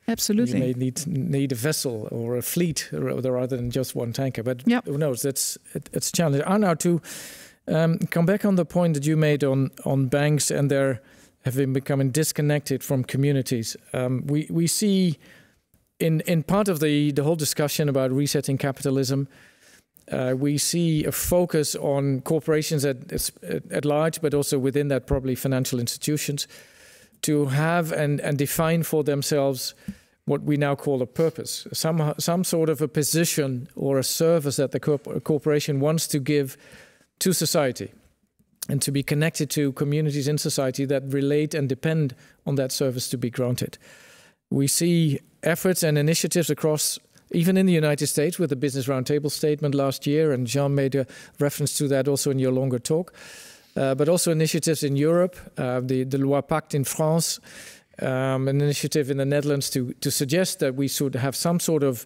Absolutely. You may need a vessel or a fleet rather than just one tanker. But who knows? It's a challenge. Arnoud, to come back on the point that you made on banks and their having becoming disconnected from communities. We see in part of the whole discussion about resetting capitalism, we see a focus on corporations at large, but also within that probably financial institutions, to have and define for themselves what we now call a purpose, some sort of a position or a service that the corporation wants to give to society, and to be connected to communities in society that relate and depend on that service to be granted. We see efforts and initiatives across, even in the United States, with the Business Roundtable statement last year, and Jean made a reference to that also in your longer talk, but also initiatives in Europe, the Loi Pacte in France, an initiative in the Netherlands to suggest that we should have some sort of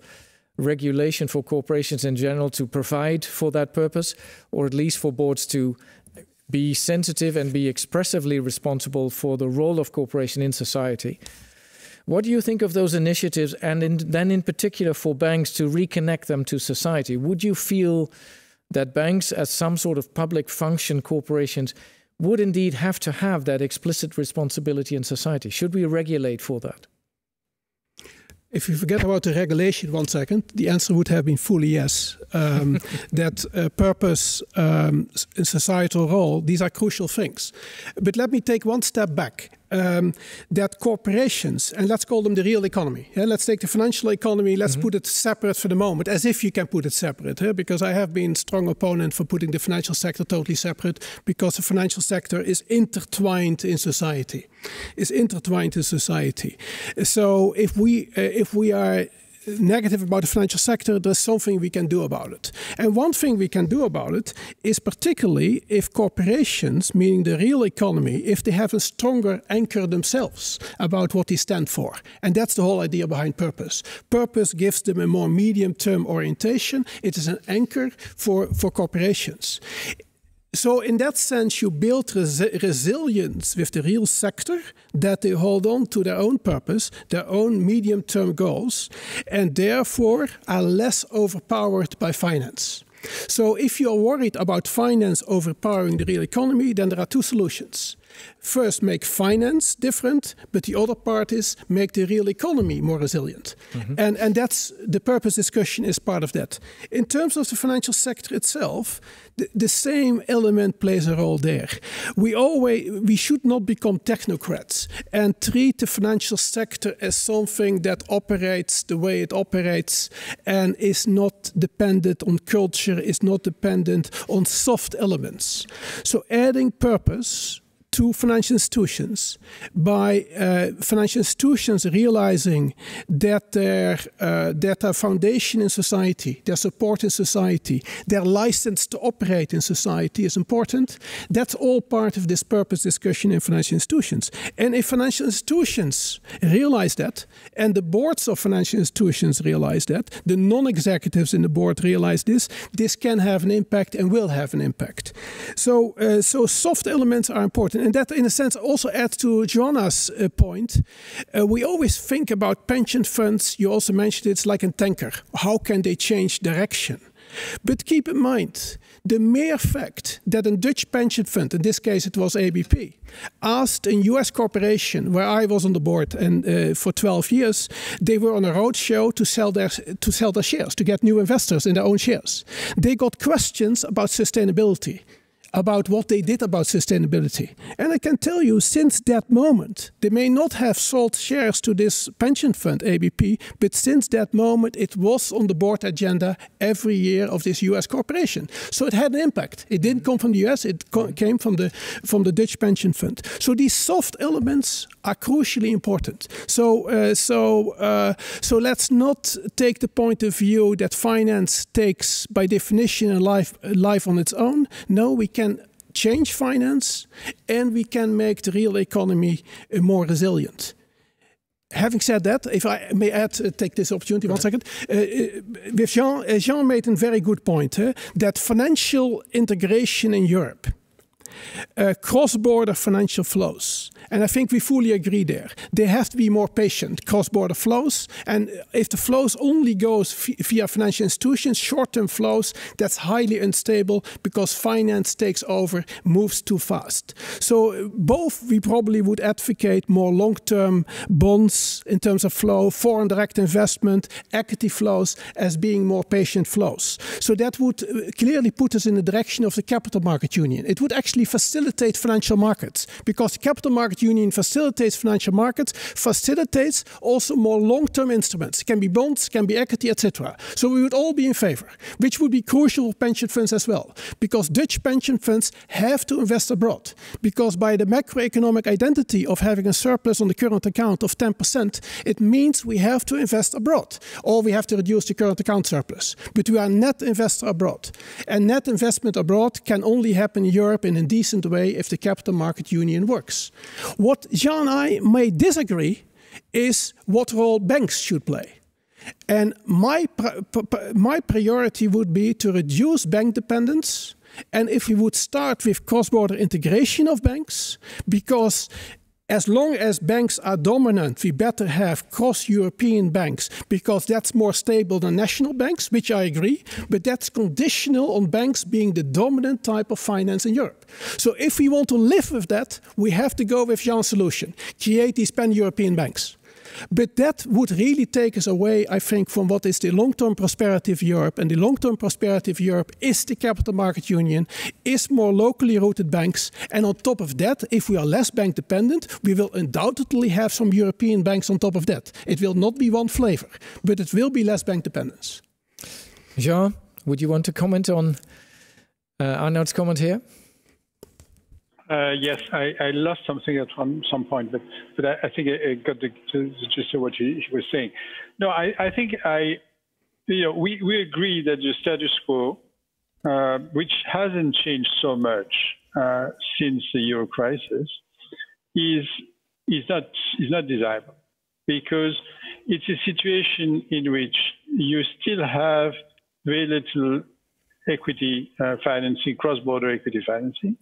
regulation for corporations in general to provide for that purpose, or at least for boards to be sensitive and be expressively responsible for the role of corporation in society. What do you think of those initiatives, and then in particular for banks to reconnect them to society? Would you feel that banks, as some sort of public function corporations, would indeed have to have that explicit responsibility in society? Should we regulate for that? If you forget about the regulation 1 second, the answer would have been fully yes. That purpose, societal role, these are crucial things. But let me take one step back. that corporations, and let's call them the real economy. Let's take the financial economy, let's put it separate for the moment, as if you can put it separate, because I have been a strong opponent for putting the financial sector totally separate, because the financial sector is intertwined in society. So if we are negative about the financial sector, there's something we can do about it. And one thing we can do about it is particularly if corporations, meaning the real economy, if they have a stronger anchor themselves about what they stand for. And that's the whole idea behind purpose. Purpose gives them a more medium-term orientation. It is an anchor for corporations. So in that sense, you build resilience with the real sector, that they hold on to their own purpose, their own medium-term goals, and therefore are less overpowered by finance. So if you are worried about finance overpowering the real economy, then there are two solutions. First, make finance different, but the other part is make the real economy more resilient. And that's the purpose discussion is part of that. In terms of the financial sector itself, the same element plays a role there. We should not become technocrats and treat the financial sector as something that operates the way it operates and is not dependent on culture, is not dependent on soft elements. So adding purpose to financial institutions by financial institutions realizing that their foundation in society, their support in society, their license to operate in society is important. That's all part of this purpose discussion in financial institutions. And if financial institutions realize that, and the boards of financial institutions realize that, the non-executives in the board realize this can have an impact and will have an impact. So soft elements are important. And that, in a sense, also adds to Joanna's point. We always think about pension funds. You also mentioned it's like a tanker. How can they change direction? But keep in mind, the mere fact that a Dutch pension fund, in this case it was ABP, asked a US corporation, where I was on the board and for 12 years, they were on a roadshow to sell their shares, to get new investors in their own shares. They got questions about sustainability, about what they did about sustainability. And I can tell you, since that moment, they may not have sold shares to this pension fund, ABP, but since that moment, it was on the board agenda every year of this US corporation. So it had an impact. It didn't come from the US, it came from the Dutch pension fund. So these soft elements are crucially important. So let's not take the point of view that finance takes, by definition, a life on its own. No, we can change finance and we can make the real economy more resilient. Having said that, if I may add, take this opportunity, one second. With Jean made a very good point, that financial integration in Europe, cross-border financial flows, and I think we fully agree there. They have to be more patient, cross-border flows, and if the flows only goes via financial institutions, short-term flows, that's highly unstable because finance takes over, moves too fast. So both we probably would advocate more long-term bonds in terms of flow, foreign direct investment, equity flows as being more patient flows. So that would clearly put us in the direction of the capital market union. It would actually facilitate financial markets, because the capital market union facilitates financial markets, facilitates also more long-term instruments. It can be bonds, can be equity, etc. So we would all be in favor, which would be crucial for pension funds as well, because Dutch pension funds have to invest abroad, because by the macroeconomic identity of having a surplus on the current account of 10%, it means we have to invest abroad, or we have to reduce the current account surplus. But we are net investor abroad, and net investment abroad can only happen in Europe in a decent way if the capital market union works. What Jean and I may disagree is what role banks should play. And my priority would be to reduce bank dependence. And if we would start with cross-border integration of banks, because as long as banks are dominant, we better have cross-European banks, because that's more stable than national banks, which I agree, but that's conditional on banks being the dominant type of finance in Europe. So if we want to live with that, we have to go with Jean's solution, create these pan-European banks. But that would really take us away, I think, from what is the long-term prosperity of Europe. And the long-term prosperity of Europe is the capital market union, is more locally rooted banks. And on top of that, if we are less bank dependent, we will undoubtedly have some European banks on top of that. It will not be one flavor, but it will be less bank dependence. Jean, would you want to comment on Arnoud's comment here? Yes, I lost something at some point, but I think I got the gist of what he was saying. No, I think we agree that the status quo, which hasn't changed so much since the euro crisis, is not desirable, because it's a situation in which you still have very little equity financing, cross-border equity financing.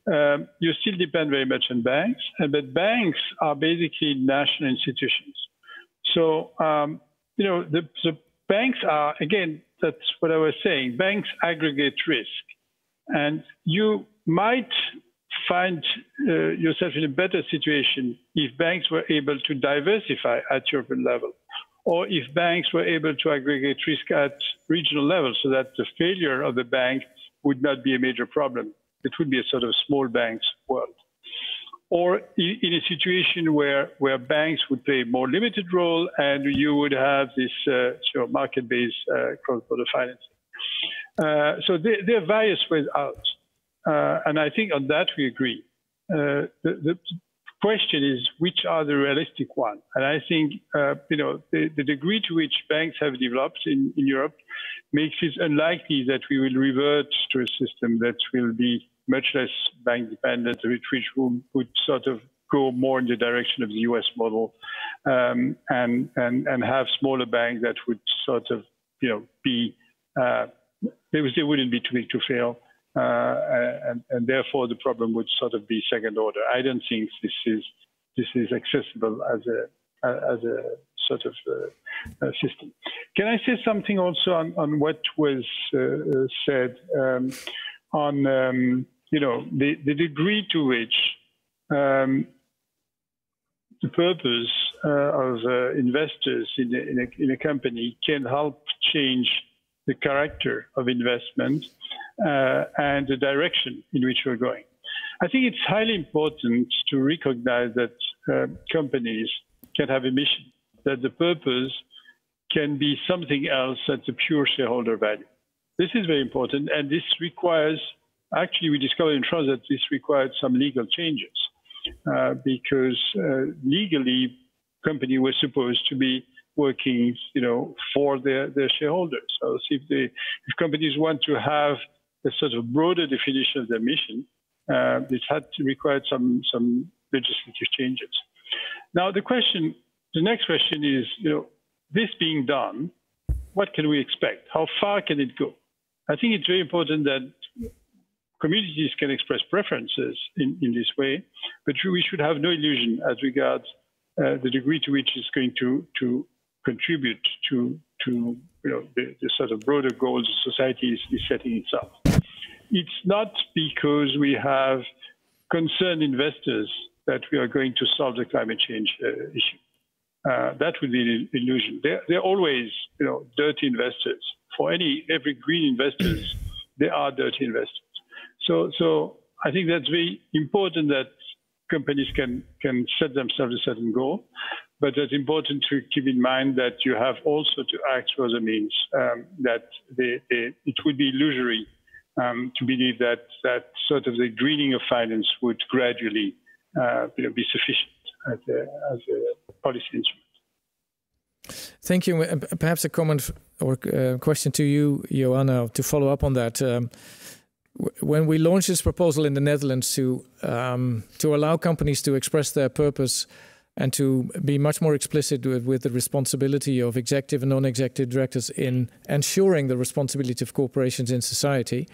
You still depend very much on banks, but banks are basically national institutions. So, the banks are, again, that's what I was saying, banks aggregate risk. And you might find yourself in a better situation if banks were able to diversify at European level, or if banks were able to aggregate risk at regional level, so that the failure of the bank would not be a major problem. It would be a sort of small banks world. Or in a situation where banks would play a more limited role and you would have this market-based cross-border financing. So there are various ways out. And I think on that we agree. The question is, which are the realistic ones? And I think, the degree to which banks have developed in Europe makes it unlikely that we will revert to a system that will be much less bank dependent, which would sort of go more in the direction of the US model, and have smaller banks that would sort of, be, they wouldn't be too big to fail. And therefore the problem would sort of be second order. I don't think this is accessible as a sort of system. Can I say something also on what was said on the degree to which the purpose of investors in a company can help change the character of investment and the direction in which we're going. I think it's highly important to recognize that companies can have a mission, that the purpose can be something else than the pure shareholder value. This is very important, and this requires, actually we discovered in France that this required some legal changes, because legally company was supposed to be working, for their shareholders. So if companies want to have a sort of broader definition of their mission, it had to require some legislative changes. Now the next question is, this being done, what can we expect? How far can it go? I think it's very important that communities can express preferences in this way, but we should have no illusion as regards the degree to which it's going to contribute to the sort of broader goals society is setting itself. It's not because we have concerned investors that we are going to solve the climate change issue. That would be an illusion. They're always, dirty investors. For every green investors, they are dirty investors. So I think that's very important that companies can set themselves a certain goal, but it's important to keep in mind that you have also to act through other means. That it would be illusory to believe that sort of the greening of finance would gradually be sufficient as a policy instrument. Thank you. Perhaps a comment or question to you, Joanne, to follow up on that. When we launched this proposal in the Netherlands to allow companies to express their purpose and to be much more explicit with the responsibility of executive and non-executive directors in ensuring the responsibility of corporations in society,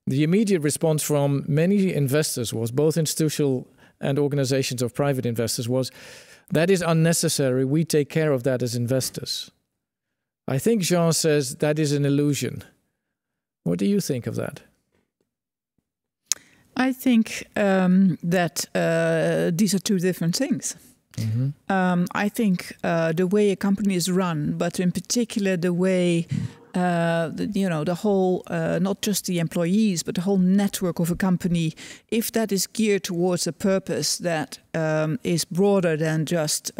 the immediate response from many investors was, both institutional and organizations of private investors, was, that is unnecessary, we take care of that as investors. I think Jean says that is an illusion. What do you think of that? I think that these are two different things. I think the way a company is run, but in particular the way the whole, not just the employees, but the whole network of a company, if that is geared towards a purpose that is broader than just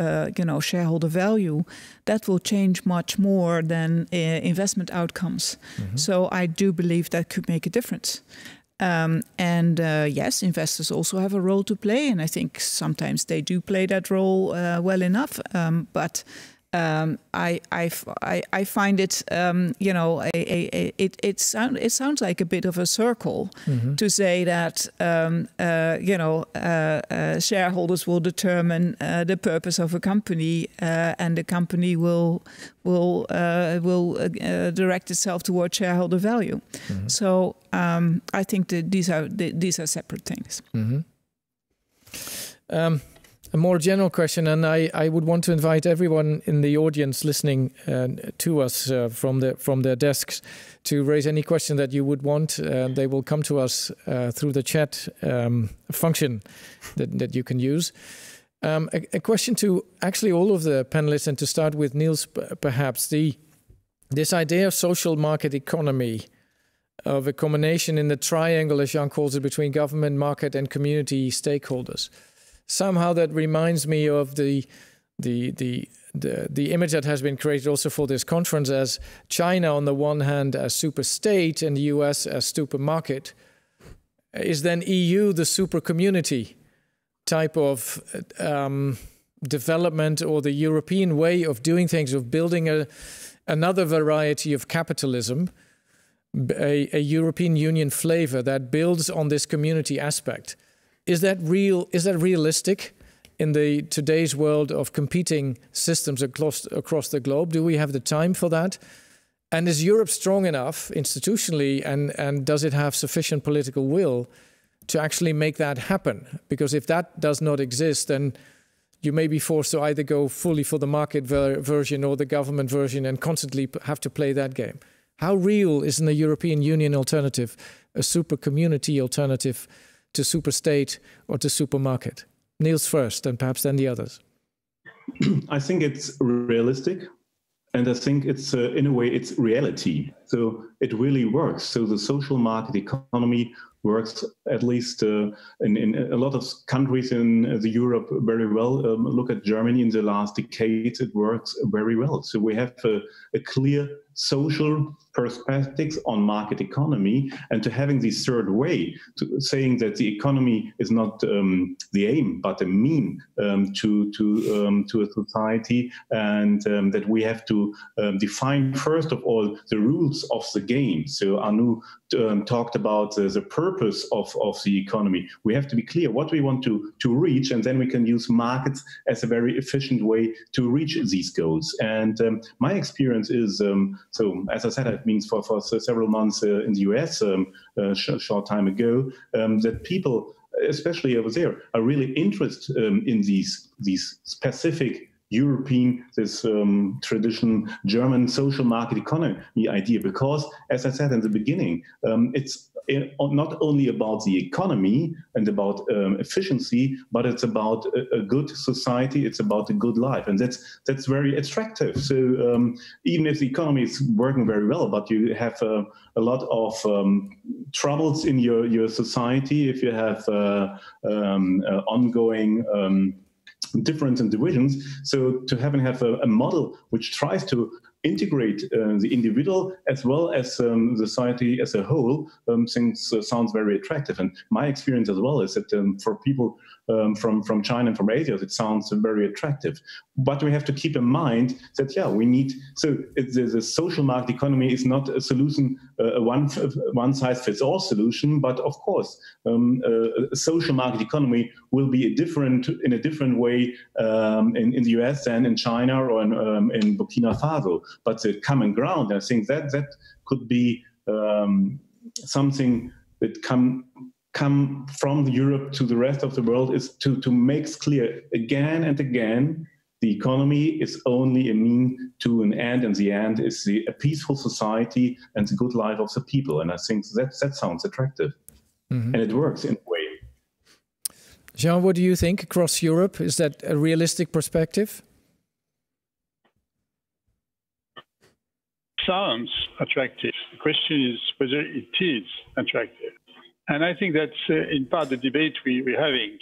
shareholder value, that will change much more than investment outcomes. So I do believe that could make a difference. Yes, investors also have a role to play, and I think sometimes they do play that role well enough. But I find it, it sounds like a bit of a circle to say that shareholders will determine the purpose of a company, and the company will direct itself towards shareholder value. So I think that these are separate things. A more general question, and I would want to invite everyone in the audience listening to us from their desks to raise any question that you would want. They will come to us through the chat function that you can use. A question to actually all of the panelists, and to start with Nils, perhaps this idea of social market economy, of a combination in the triangle, as Jean calls it, between government, market, and community stakeholders. Somehow that reminds me of the image that has been created also for this conference as China on the one hand as super state and the US as super market. Is then EU the super community type of development, or the European way of doing things, of building another variety of capitalism, a European Union flavor that builds on this community aspect? Is that real? Is that realistic in today's world of competing systems across the globe? Do we have the time for that? And is Europe strong enough institutionally, and does it have sufficient political will to actually make that happen? Because if that does not exist, then you may be forced to either go fully for the market version or the government version and constantly have to play that game. How real is in the European Union alternative a super community alternative to superstate or to supermarket? Nils first, and perhaps then the others. I think it's realistic, and I think it's in a way it's reality. So it really works. So the social market economy works, at least in a lot of countries in Europe, very well. Look at Germany in the last decades; it works very well. So we have a clear social perspectives on market economy, and to having this third way, to saying that the economy is not the aim but a mean to a society, and that we have to define first of all the rules of the game. So Arnoud talked about the purpose of the economy. We have to be clear what we want to reach, and then we can use markets as a very efficient way to reach these goals. And my experience is, so as I said, it means for several months in the US a short time ago, that people, especially over there, are really interested in these specific European, this tradition German social market economy idea, because, as I said in the beginning, it's not only about the economy and about efficiency, but it's about a good society, it's about a good life, and that's very attractive. So even if the economy is working very well, but you have a lot of troubles in your society, if you have ongoing difference in divisions. So to have a model which tries to integrate the individual as well as society as a whole, sounds very attractive. And my experience as well is that for people from China and from Asia, it sounds very attractive. But we have to keep in mind that, we need, so the social market economy is not a solution, a one-size-fits-all solution, but of course, a social market economy will be in a different way in the US than in China or in Burkina Faso. But the common ground, I think that could be something that come from Europe to the rest of the world, is to make clear again and again, the economy is only a mean to an end, and the end is a peaceful society and the good life of the people. And I think that sounds attractive, and it works in a way. Jean, what do you think across Europe? Is that a realistic perspective? Sounds attractive. The question is whether it is attractive. And I think that's in part the debate we're having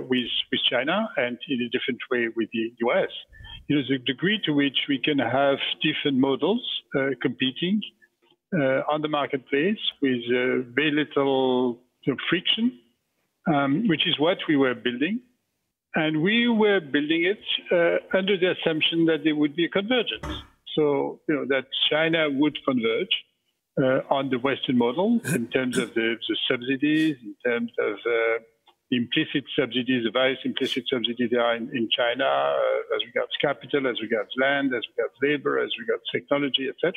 with China and in a different way with the US. The degree to which we can have different models competing on the marketplace with very little friction, which is what we were building. And we were building it under the assumption that there would be a convergence. So, that China would converge on the Western model in terms of the subsidies, in terms of implicit subsidies, the various implicit subsidies there are in China, as regards capital, as regards land, as regards labor, as regards technology, etc.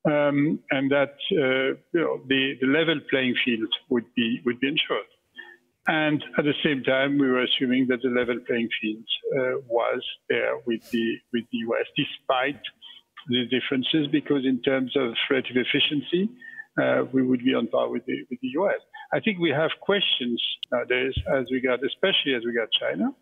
And that the level playing field would be ensured. And at the same time, we were assuming that the level playing field was there with the US, despite the differences, because in terms of relative efficiency, we would be on par with the US. I think we have questions nowadays especially as regard China,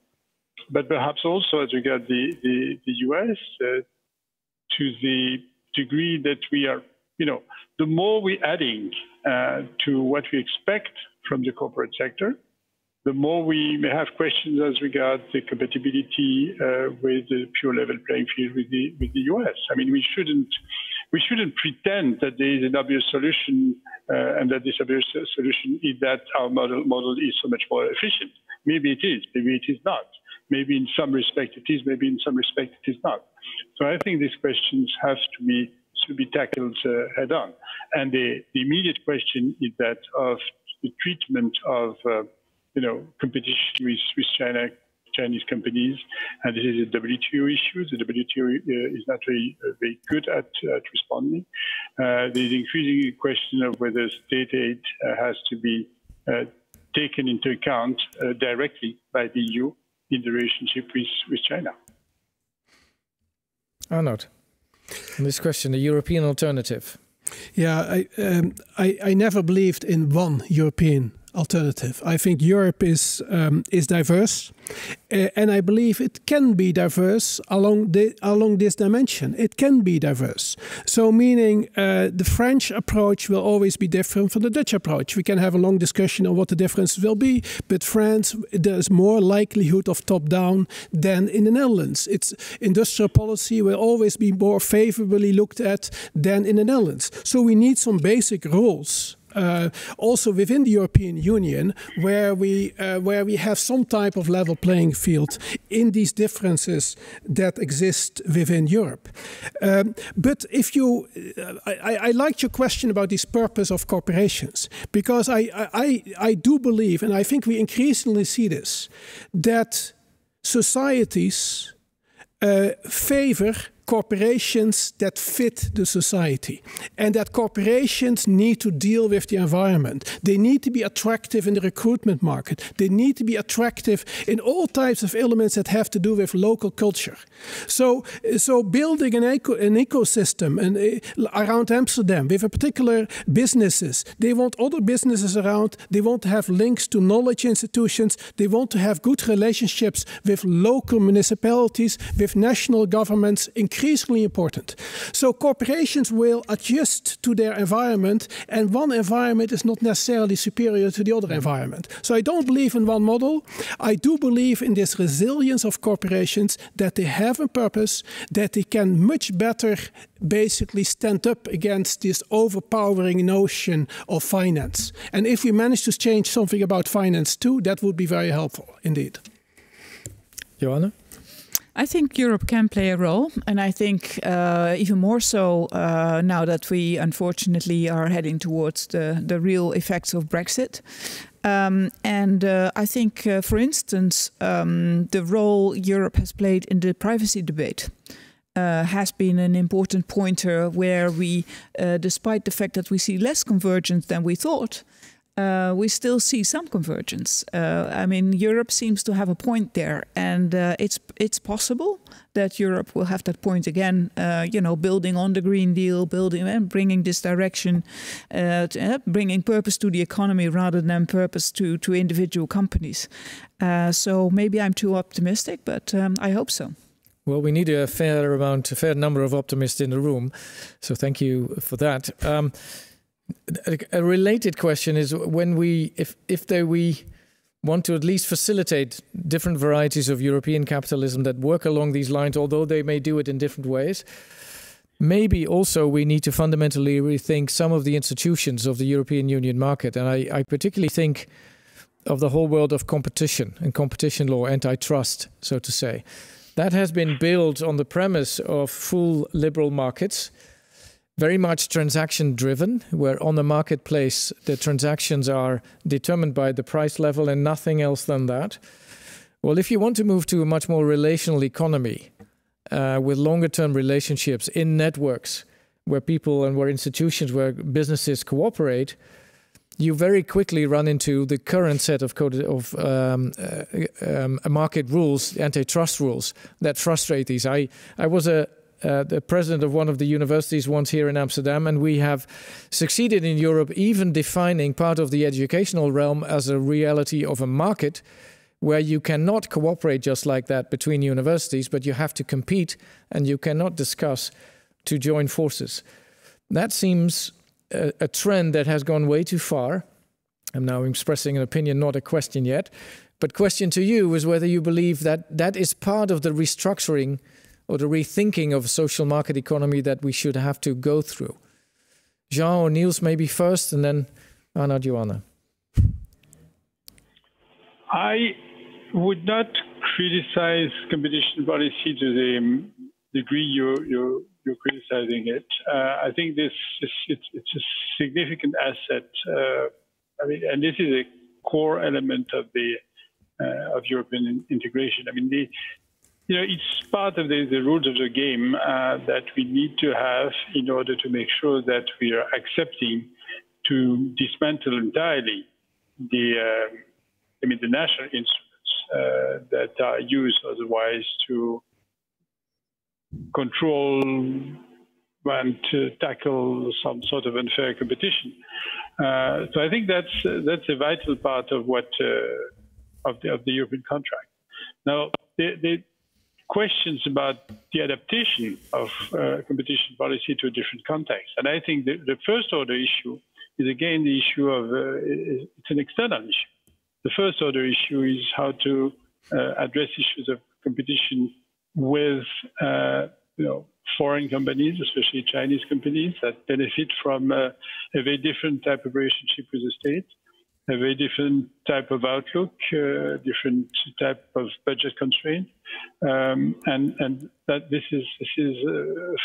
but perhaps also as regard the US, to the degree that we are, the more we're adding to what we expect from the corporate sector, the more we may have questions as regards the compatibility with the pure level playing field with the US. I mean, we shouldn't pretend that there is an obvious solution and that this obvious solution is that our model is so much more efficient. Maybe it is, maybe it is not. Maybe in some respect it is, maybe in some respect it is not. So I think these questions have to be tackled head on. And the immediate question is that of the treatment of competition with Chinese companies, and this is a WTO issue. The WTO is not very good at responding. There's increasing question of whether state aid has to be taken into account directly by the EU in the relationship with China. Arnoud, on this question, the European alternative. Yeah, I never believed in one European alternative. I think Europe is diverse, and I believe it can be diverse along this dimension. It can be diverse. So meaning the French approach will always be different from the Dutch approach. We can have a long discussion on what the difference will be, but France, there's more likelihood of top-down than in the Netherlands. Its industrial policy will always be more favorably looked at than in the Netherlands. So we need some basic rules also within the European Union, where we have some type of level playing field in these differences that exist within Europe. But if you, I liked your question about this purpose of corporations, because I do believe, and I think we increasingly see this, that societies favor corporations that fit the society, and that corporations need to deal with the environment. They need to be attractive in the recruitment market. They need to be attractive in all types of elements that have to do with local culture. So building an ecosystem around Amsterdam with a particular businesses. They want other businesses around. They want to have links to knowledge institutions. They want to have good relationships with local municipalities, with national governments, increasingly important. So corporations will adjust to their environment, and one environment is not necessarily superior to the other environment. So I don't believe in one model. I do believe in this resilience of corporations, that they have a purpose, that they can much better basically stand up against this overpowering notion of finance. And if we manage to change something about finance too, that would be very helpful indeed. Joanne? I think Europe can play a role, and I think even more so now that we unfortunately are heading towards the real effects of Brexit. I think, for instance, the role Europe has played in the privacy debate has been an important pointer where we, despite the fact that we see less convergence than we thought, we still see some convergence. I mean, Europe seems to have a point there, and it's possible that Europe will have that point again. Building on the Green Deal, building and bringing this direction, bringing purpose to the economy rather than purpose to individual companies. So maybe I'm too optimistic, but I hope so. Well, we need a fair number of optimists in the room, so thank you for that. A related question is when we want to at least facilitate different varieties of European capitalism that work along these lines, although they may do it in different ways. Maybe also we need to fundamentally rethink some of the institutions of the European Union market. And I particularly think of the whole world of competition and competition law, antitrust, so to say. That has been built on the premise of full liberal markets, very much transaction driven, where on the marketplace the transactions are determined by the price level and nothing else than that. Well, if you want to move to a much more relational economy with longer term relationships in networks where people and where institutions, where businesses cooperate, you very quickly run into the current set of market rules, antitrust rules that frustrate these. I was the president of one of the universities once here in Amsterdam, and we have succeeded in Europe even defining part of the educational realm as a reality of a market where you cannot cooperate just like that between universities, but you have to compete and you cannot discuss to join forces. That seems a trend that has gone way too far. I'm now expressing an opinion, not a question yet. But question to you is whether you believe that that is part of the restructuring or the rethinking of a social market economy that we should have to go through. Jean or Nils maybe first, and then Arnoud, Joanne. I would not criticize competition policy to the degree you're criticizing it. I think it's a significant asset. And this is a core element of European integration. I mean, it's part of the rules of the game that we need to have in order to make sure that we are accepting to dismantle entirely the national instruments that are used otherwise to control and to tackle some sort of unfair competition. So I think that's a vital part of of the European contract. Now, the questions about the adaptation of competition policy to a different context, and I think the first order issue is again the issue of it's an external issue. The first order issue is how to address issues of competition with foreign companies, especially Chinese companies, that benefit from a very different type of relationship with the state, a very different type of outlook, different type of budget constraint, and that this is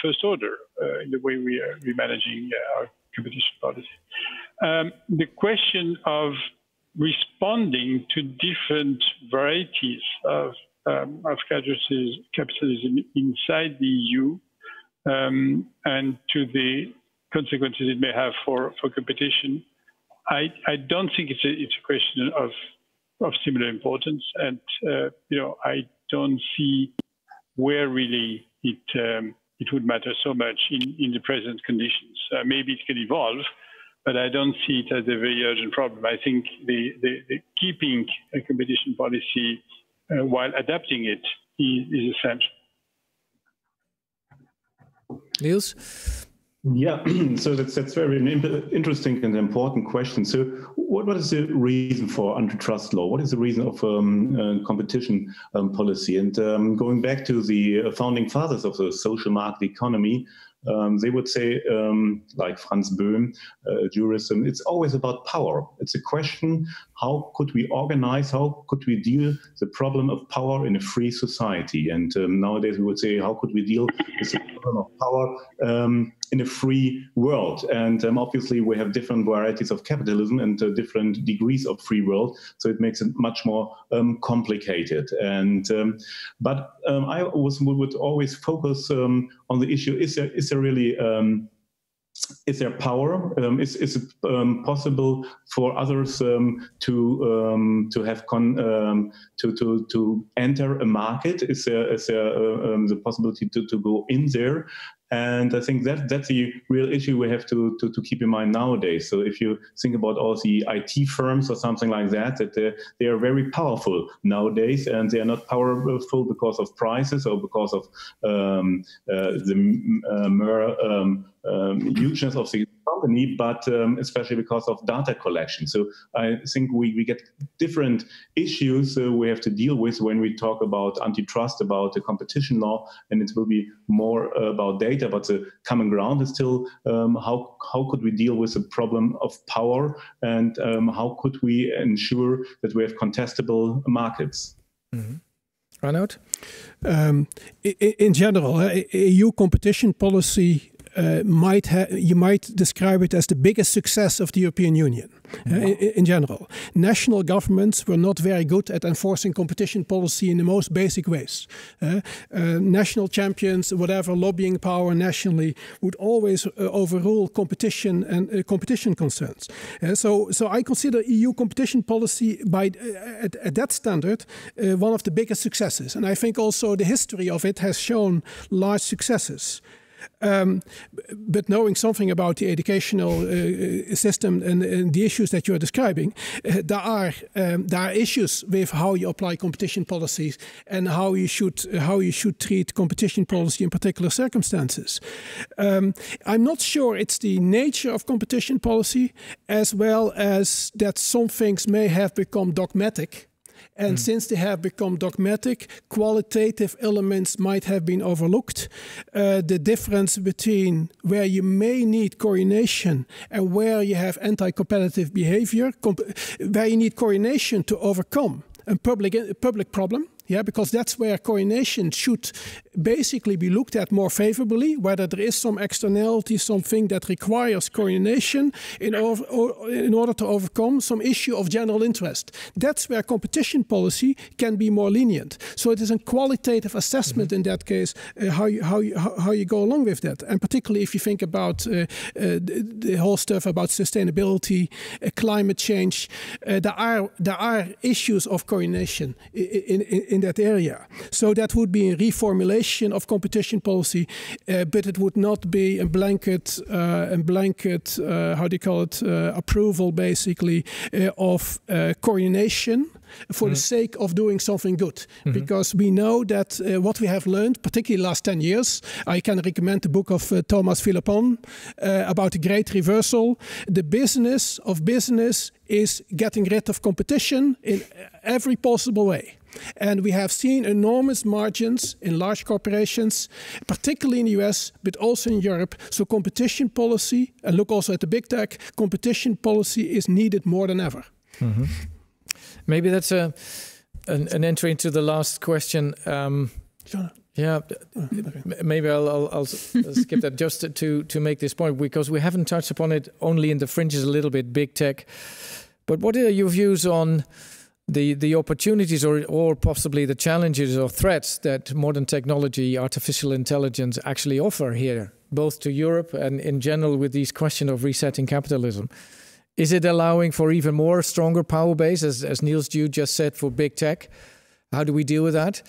first order in the way we're managing our competition policy. The question of responding to different varieties of capitalism inside the EU and to the consequences it may have for competition, I don't think it's a question of similar importance, and I don't see where really it would matter so much in the present conditions. Maybe it can evolve, but I don't see it as a very urgent problem. I think the keeping a competition policy while adapting it is essential. Nils? Yeah, so that's very interesting and important question. So what is the reason for antitrust law? What is the reason of competition policy? And going back to the founding fathers of the social market economy, they would say, like Franz Böhm, jurism, it's always about power. It's a question, how could we organize, how could we deal the problem of power in a free society? And nowadays we would say, how could we deal with the problem of power in a free world? And obviously we have different varieties of capitalism and different degrees of free world, so it makes it much more complicated. And but I would always focus on the issue: is there really is there power? Is it possible for others to have to enter a market? Is there the possibility to go in there? And I think that's a real issue we have to keep in mind nowadays. So if you think about all the IT firms or something like that, they are very powerful nowadays, and they are not powerful because of prices or because of the hugeness of the company, but especially because of data collection. So I think we get different issues we have to deal with when we talk about antitrust, about the competition law, and it will be more about data. But the common ground is still how could we deal with the problem of power, and how could we ensure that we have contestable markets? Mm-hmm. Arnoud? In general, EU competition policy you might describe it as the biggest success of the European Union. In general, national governments were not very good at enforcing competition policy in the most basic ways. National champions, whatever lobbying power nationally, would always overrule competition and competition concerns. So I consider EU competition policy at that standard one of the biggest successes, and I think also the history of it has shown large successes. But knowing something about the educational system and the issues that you are describing, there are issues with how you apply competition policies and how you should treat competition policy in particular circumstances. I'm not sure it's the nature of competition policy, as well as that some things may have become dogmatic. And since they have become dogmatic, qualitative elements might have been overlooked. The difference between where you may need coordination and where you have anti-competitive behavior, where you need coordination to overcome a public problem. Yeah, because that's where coordination should basically be looked at more favorably, whether there is some externality, something that requires coordination in order to overcome some issue of general interest. That's where competition policy can be more lenient. So it is a qualitative assessment in that case, how you go along with that. And particularly if you think about the whole stuff about sustainability, climate change, there are issues of coordination in that area. So that would be a reformulation of competition policy, but it would not be a blanket how do you call it, approval basically of coordination for the sake of doing something good. Because we know that what we have learned, particularly the last 10 years, I can recommend the book of Thomas Philippon about the Great Reversal. The business of business is getting rid of competition in every possible way. And we have seen enormous margins in large corporations, particularly in the US, but also in Europe. So competition policy, and look also at the big tech, competition policy is needed more than ever. Maybe that's an entry into the last question. Yeah, maybe I'll skip that just to make this point, because we haven't touched upon it, only in the fringes a little bit, big tech. But what are your views on the opportunities or possibly the challenges or threats that modern technology, artificial intelligence actually offer here, both to Europe and in general with this question of resetting capitalism? Is it allowing for even more stronger power base, as Nils, you just said, for big tech? How do we deal with that?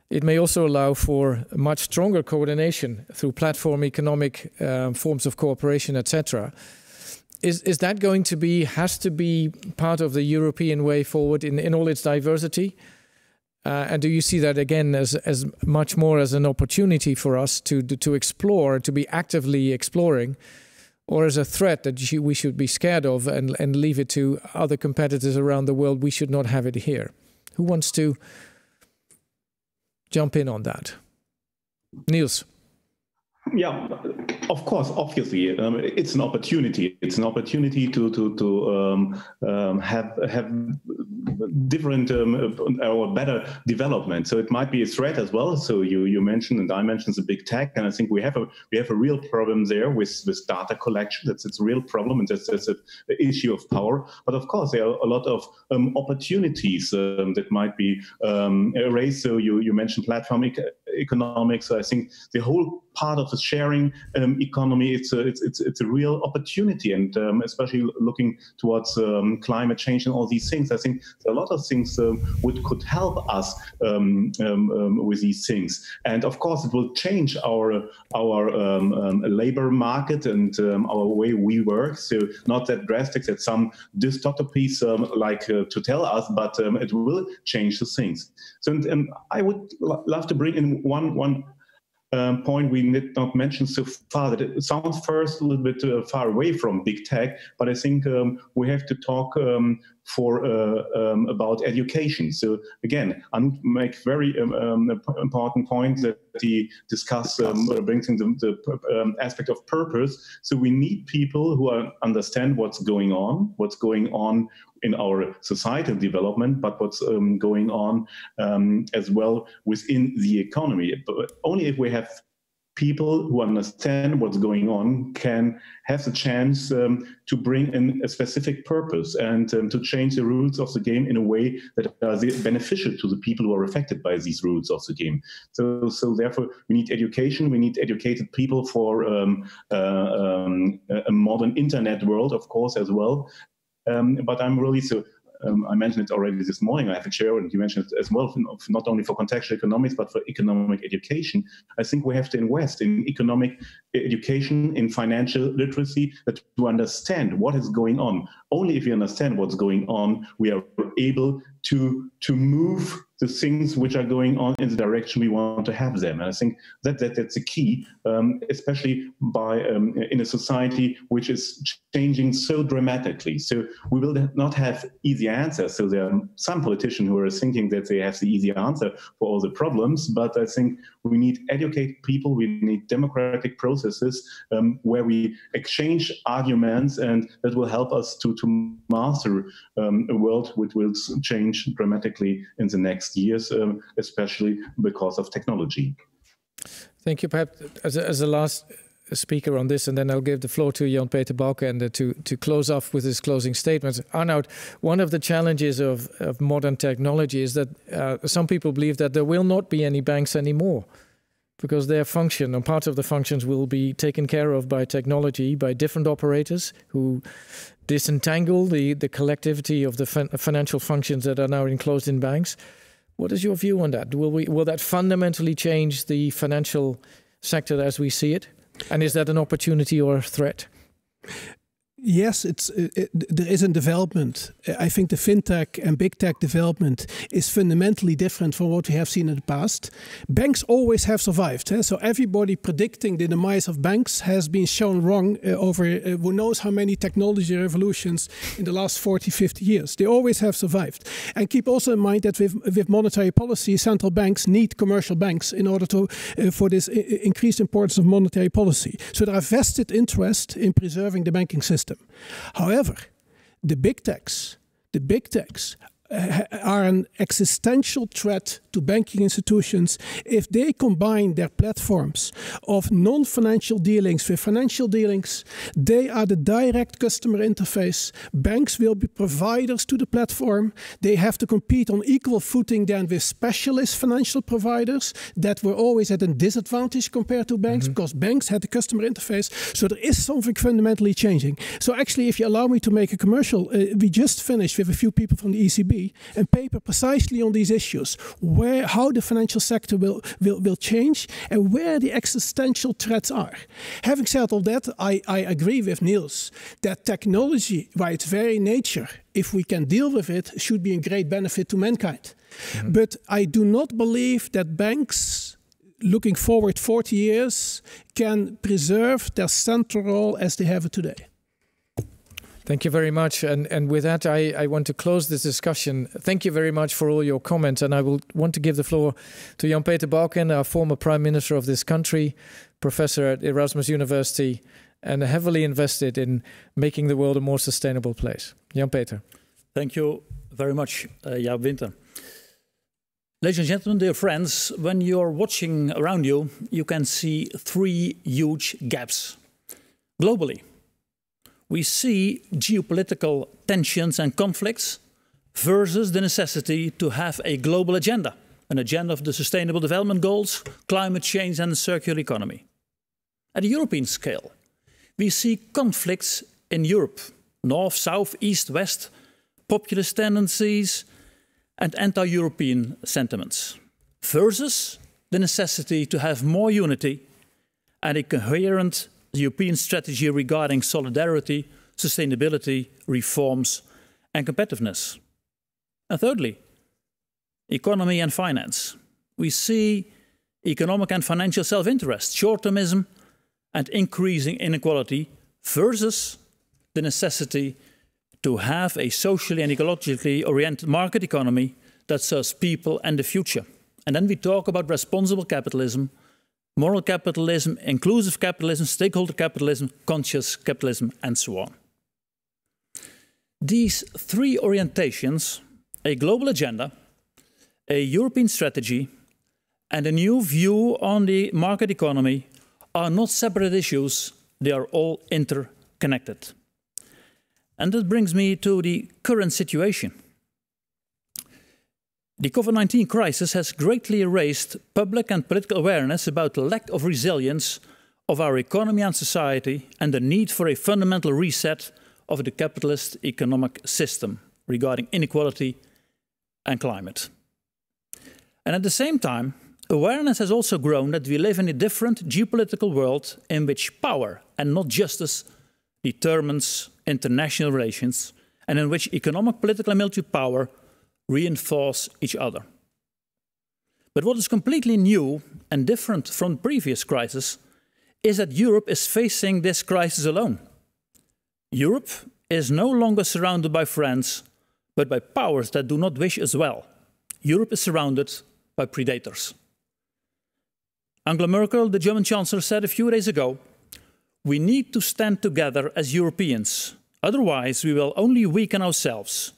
It may also allow for much stronger coordination through platform economic forms of cooperation, etc. Is that going to be, has to be part of the European way forward in all its diversity? And do you see that again as much more as an opportunity for us to explore, to be actively exploring, or as a threat that we should be scared of and leave it to other competitors around the world? We should not have it here. Who wants to jump in on that? Nils. Yeah, of course, obviously, it's an opportunity. It's an opportunity to have different or better development. So it might be a threat as well. So you mentioned and I mentioned the big tech, and I think we have a real problem there with data collection. It's a real problem, and that's an issue of power. But of course, there are a lot of opportunities that might be raised. So you mentioned platform economics. So I think the whole part of the sharing economy. It's a real opportunity, and especially looking towards climate change and all these things. I think a lot of things could help us with these things, and of course it will change our labor market and our way we work. So not that drastic that some dystopies like to tell us, but it will change the things. So I would love to bring in one point we did not mention so far, that it sounds first a little bit far away from big tech, but I think we have to talk about education. So again, Arnoud makes very important point that he discussed, brings in the aspect of purpose. So we need people who understand what's going on in our societal development, but what's going on as well within the economy. But only if we have people who understand what's going on can have the chance to bring in a specific purpose and to change the rules of the game in a way that are beneficial to the people who are affected by these rules of the game. So therefore, we need education. We need educated people for a modern internet world, of course, as well. But I'm really I mentioned it already this morning. I have a chair, and you mentioned it as well, not only for contextual economics, but for economic education. I think we have to invest in economic education, in financial literacy, to understand what is going on. Only if we understand what's going on, we are able to move the things which are going on in the direction we want to have them. And I think that's the key, especially in a society which is changing so dramatically. So we will not have easy answers. So there are some politicians who are thinking that they have the easy answer for all the problems, but I think we need educated people, we need democratic processes where we exchange arguments, and that will help us to master a world which will change dramatically in the next years, especially because of technology. Thank you. Perhaps as a last speaker on this, and then I'll give the floor to Jan-Peter Balkenende to close off with his closing statements. Arnoud, one of the challenges of modern technology is that some people believe that there will not be any banks anymore, because their function, and part of the functions, will be taken care of by technology, by different operators who disentangle the collectivity of the financial functions that are now enclosed in banks. What is your view on that? Will that fundamentally change the financial sector as we see it? And is that an opportunity or a threat? Yes, there is a development. I think the fintech and big tech development is fundamentally different from what we have seen in the past. Banks always have survived. So everybody predicting the demise of banks has been shown wrong over who knows how many technology revolutions in the last 40, 50 years. They always have survived. And keep also in mind that with monetary policy, central banks need commercial banks in order to for this increased importance of monetary policy. So there are vested interest in preserving the banking system. However, the big techs are an existential threat to banking institutions if they combine their platforms of non-financial dealings with financial dealings. They are the direct customer interface. Banks will be providers to the platform. They have to compete on equal footing then with specialist financial providers that were always at a disadvantage compared to banks, because banks had the customer interface. So there is something fundamentally changing. So actually, if you allow me to make a commercial, we just finished with a few people from the ECB a paper precisely on these issues, how the financial sector will change and where the existential threats are. Having said all that, I agree with Nils that technology, by its very nature, if we can deal with it, should be a great benefit to mankind. But I do not believe that banks, looking forward 40 years, can preserve their central role as they have it today. Thank you very much. And with that, I want to close this discussion. Thank you very much for all your comments. And I will want to give the floor to Jan-Peter Balkenende, our former Prime Minister of this country, professor at Erasmus University, and heavily invested in making the world a more sustainable place. Jan-Peter. Thank you very much, Jaap Winter. Ladies and gentlemen, dear friends, when you're watching around you, you can see three huge gaps. Globally, we see geopolitical tensions and conflicts versus the necessity to have a global agenda, an agenda of the Sustainable Development Goals, climate change and the circular economy. At a European scale, we see conflicts in Europe, north, south, east, west, populist tendencies and anti-European sentiments, versus the necessity to have more unity and a coherent European strategy regarding solidarity, sustainability, reforms and competitiveness. And thirdly, economy and finance. We see economic and financial self-interest, short-termism and increasing inequality versus the necessity to have a socially and ecologically oriented market economy that serves people and the future. And then we talk about responsible capitalism, moral capitalism, inclusive capitalism, stakeholder capitalism, conscious capitalism, and so on. These three orientations, a global agenda, a European strategy, and a new view on the market economy, are not separate issues, they are all interconnected. And that brings me to the current situation. The COVID-19 crisis has greatly raised public and political awareness about the lack of resilience of our economy and society and the need for a fundamental reset of the capitalist economic system regarding inequality and climate. And at the same time, awareness has also grown that we live in a different geopolitical world in which power and not justice determines international relations and in which economic, political and military power reinforce each other. But what is completely new and different from the previous crisis is that Europe is facing this crisis alone. Europe is no longer surrounded by friends, but by powers that do not wish us well. Europe is surrounded by predators. Angela Merkel, the German Chancellor, said a few days ago, "We need to stand together as Europeans, otherwise we will only weaken ourselves.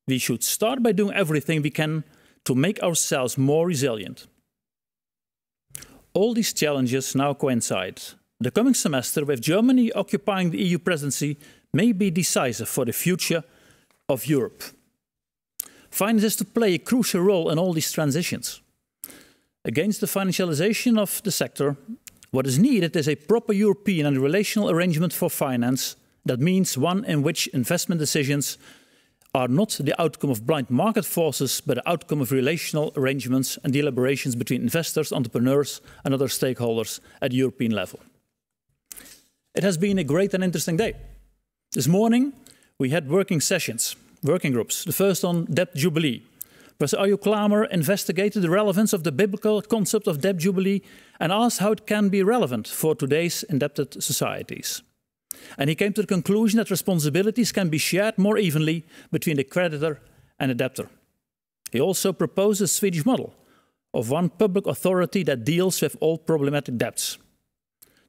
We should start by doing everything we can to make ourselves more resilient." All these challenges now coincide. The coming semester, with Germany occupying the EU presidency, may be decisive for the future of Europe. Finance is to play a crucial role in all these transitions. Against the financialization of the sector, what is needed is a proper European and relational arrangement for finance. That means one in which investment decisions are not the outcome of blind market forces, but the outcome of relational arrangements and deliberations between investors, entrepreneurs and other stakeholders at the European level. It has been a great and interesting day. This morning we had working sessions, working groups. The first on debt jubilee. Professor Arnoud Klamer investigated the relevance of the biblical concept of debt jubilee and asked how it can be relevant for today's indebted societies. And he came to the conclusion that responsibilities can be shared more evenly between the creditor and the debtor. He also proposed a Swedish model of one public authority that deals with all problematic debts.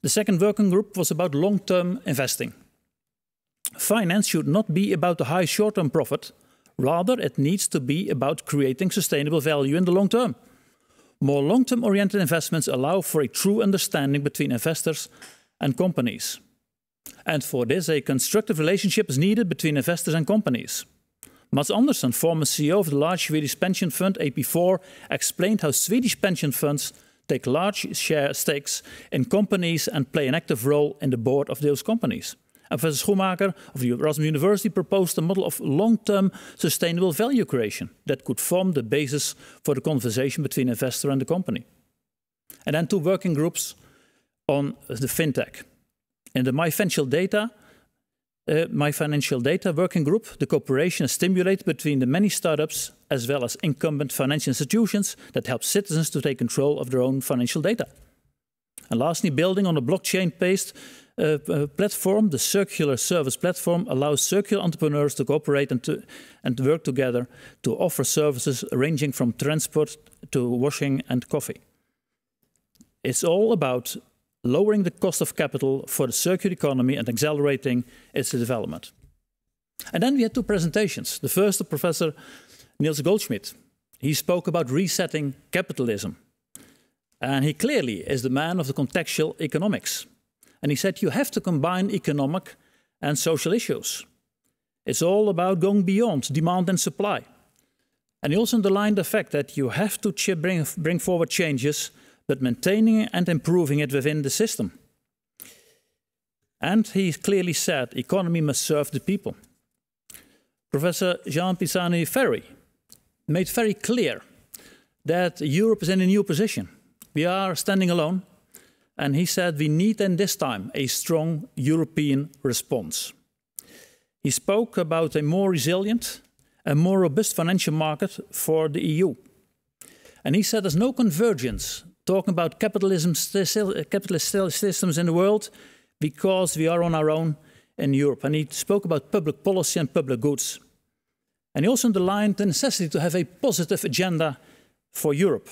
The second working group was about long-term investing. Finance should not be about a high short-term profit. Rather, it needs to be about creating sustainable value in the long term. More long-term oriented investments allow for a true understanding between investors and companies. And for this, a constructive relationship is needed between investors and companies. Mats Andersson, former CEO of the large Swedish pension fund AP4, explained how Swedish pension funds take large stakes in companies and play an active role in the board of those companies. And Professor Schoenmaker of the Erasmus University proposed a model of long-term sustainable value creation that could form the basis for the conversation between investor and the company. And then two working groups on the fintech. In the My Financial Data working group, the cooperation is stimulated between the many startups as well as incumbent financial institutions that help citizens to take control of their own financial data. And lastly, building on a blockchain-based platform, the Circular Service Platform allows circular entrepreneurs to cooperate and work together to offer services ranging from transport to washing and coffee. It's all about lowering the cost of capital for the circular economy and accelerating its development. And then we had two presentations. The first of Professor Nils Goldschmidt. He spoke about resetting capitalism. And he clearly is the man of the contextual economics. And he said you have to combine economic and social issues. It's all about going beyond demand and supply. And he also underlined the fact that you have to bring forward changes, but maintaining and improving it within the system. And he clearly said, economy must serve the people. Professor Jean Pisani-Ferry made very clear that Europe is in a new position. We are standing alone. And he said we need in this time a strong European response. He spoke about a more resilient and more robust financial market for the EU. And he said there's no convergence talking about capitalist systems in the world because we are on our own in Europe. And he spoke about public policy and public goods. And he also underlined the necessity to have a positive agenda for Europe.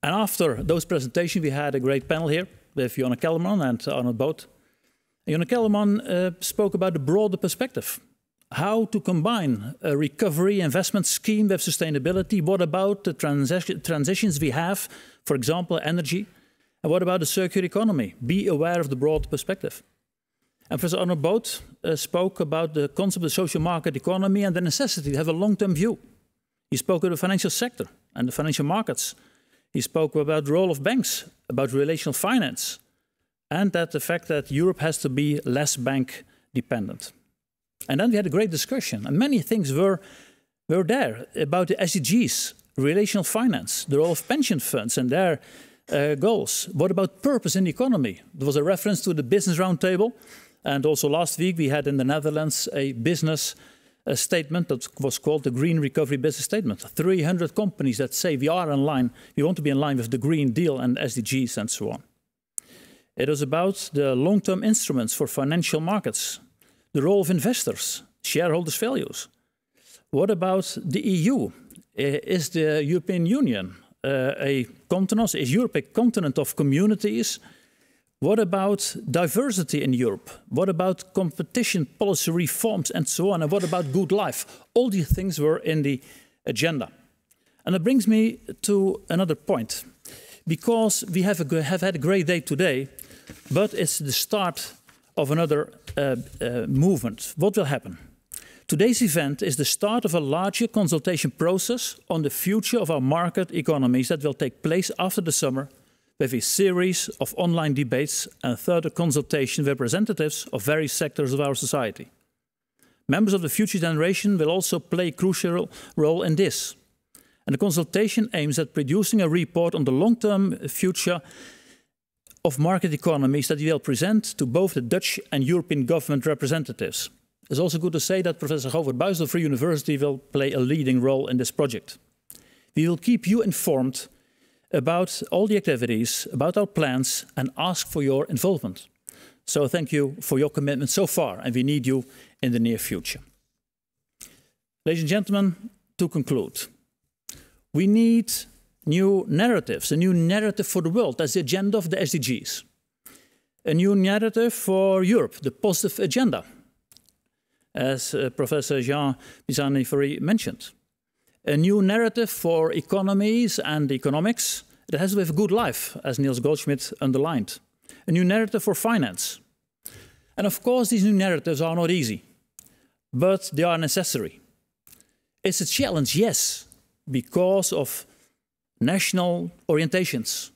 And after those presentations, we had a great panel here with Joanne Kellermann and Arnoud both. Joanne Kellermann spoke about the broader perspective. How to combine a recovery investment scheme with sustainability. What about the transitions we have, for example, energy? And what about the circular economy? Be aware of the broad perspective. And Professor Arnoud both spoke about the concept of social market economy and the necessity to have a long-term view. He spoke of the financial sector and the financial markets. He spoke about the role of banks, about relational finance, and that the fact that Europe has to be less bank dependent. And then we had a great discussion, and many things were there about the SDGs, relational finance, the role of pension funds and their goals. What about purpose in the economy? There was a reference to the business roundtable, and also last week we had in the Netherlands a business statement that was called the Green Recovery Business Statement. 300 companies that say we are in line, we want to be in line with the Green Deal and SDGs and so on. It was about the long-term instruments for financial markets, the role of investors, shareholders' values. What about the EU? Is the European Union a continent? Is Europe a continent of communities? What about diversity in Europe? What about competition policy reforms and so on? And what about good life? All these things were in the agenda. And that brings me to another point. Because we have had a great day today, but it's the start of another movement. What will happen? Today's event is the start of a larger consultation process on the future of our market economies that will take place after the summer, with a series of online debates and further consultation with representatives of various sectors of our society. Members of the future generation will also play a crucial role in this. And the consultation aims at producing a report on the long-term future of market economies that we will present to both the Dutch and European government representatives. It's also good to say that Professor Govert Buijs of Free University will play a leading role in this project. We will keep you informed about all the activities, about our plans, and ask for your involvement. So thank you for your commitment so far, and we need you in the near future. Ladies and gentlemen, to conclude, we need new narratives, a new narrative for the world. That's the agenda of the SDGs. A new narrative for Europe, the positive agenda, as Professor Jean Pisani-Ferry mentioned. A new narrative for economies and economics that has to have a good life, as Nils Goldschmidt underlined. A new narrative for finance. And of course, these new narratives are not easy, but they are necessary. It's a challenge, yes, because of national orientations,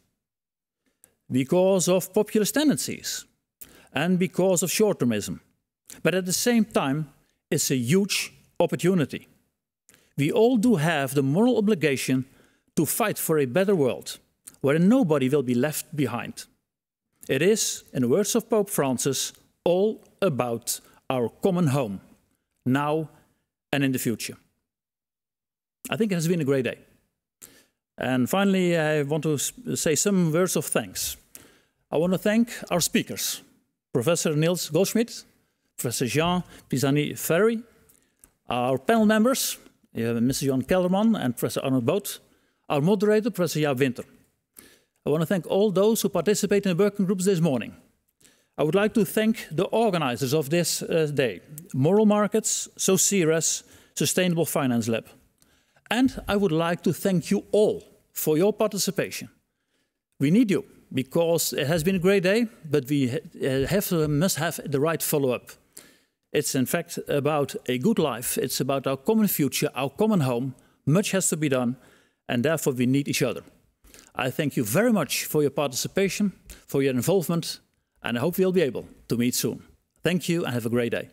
because of populist tendencies, and because of short-termism. But at the same time, it's a huge opportunity. We all do have the moral obligation to fight for a better world, where nobody will be left behind. It is, in the words of Pope Francis, all about our common home, now and in the future. I think it has been a great day. And finally, I want to say some words of thanks. I want to thank our speakers, Professor Nils Goldschmidt, Professor Jean Pisani-Ferry, our panel members, Mr. Joanne Kellermann and Professor Arnoud both, our moderator, Professor Jaap Winter. I want to thank all those who participated in the working groups this morning. I would like to thank the organizers of this day, Moral Markets, Socires, Sustainable Finance Lab. And I would like to thank you all for your participation. We need you because it has been a great day, but we must have the right follow-up. It's in fact about a good life. It's about our common future, our common home. Much has to be done, and therefore we need each other. I thank you very much for your participation, for your involvement, And I hope we'll be able to meet soon. Thank you and have a great day.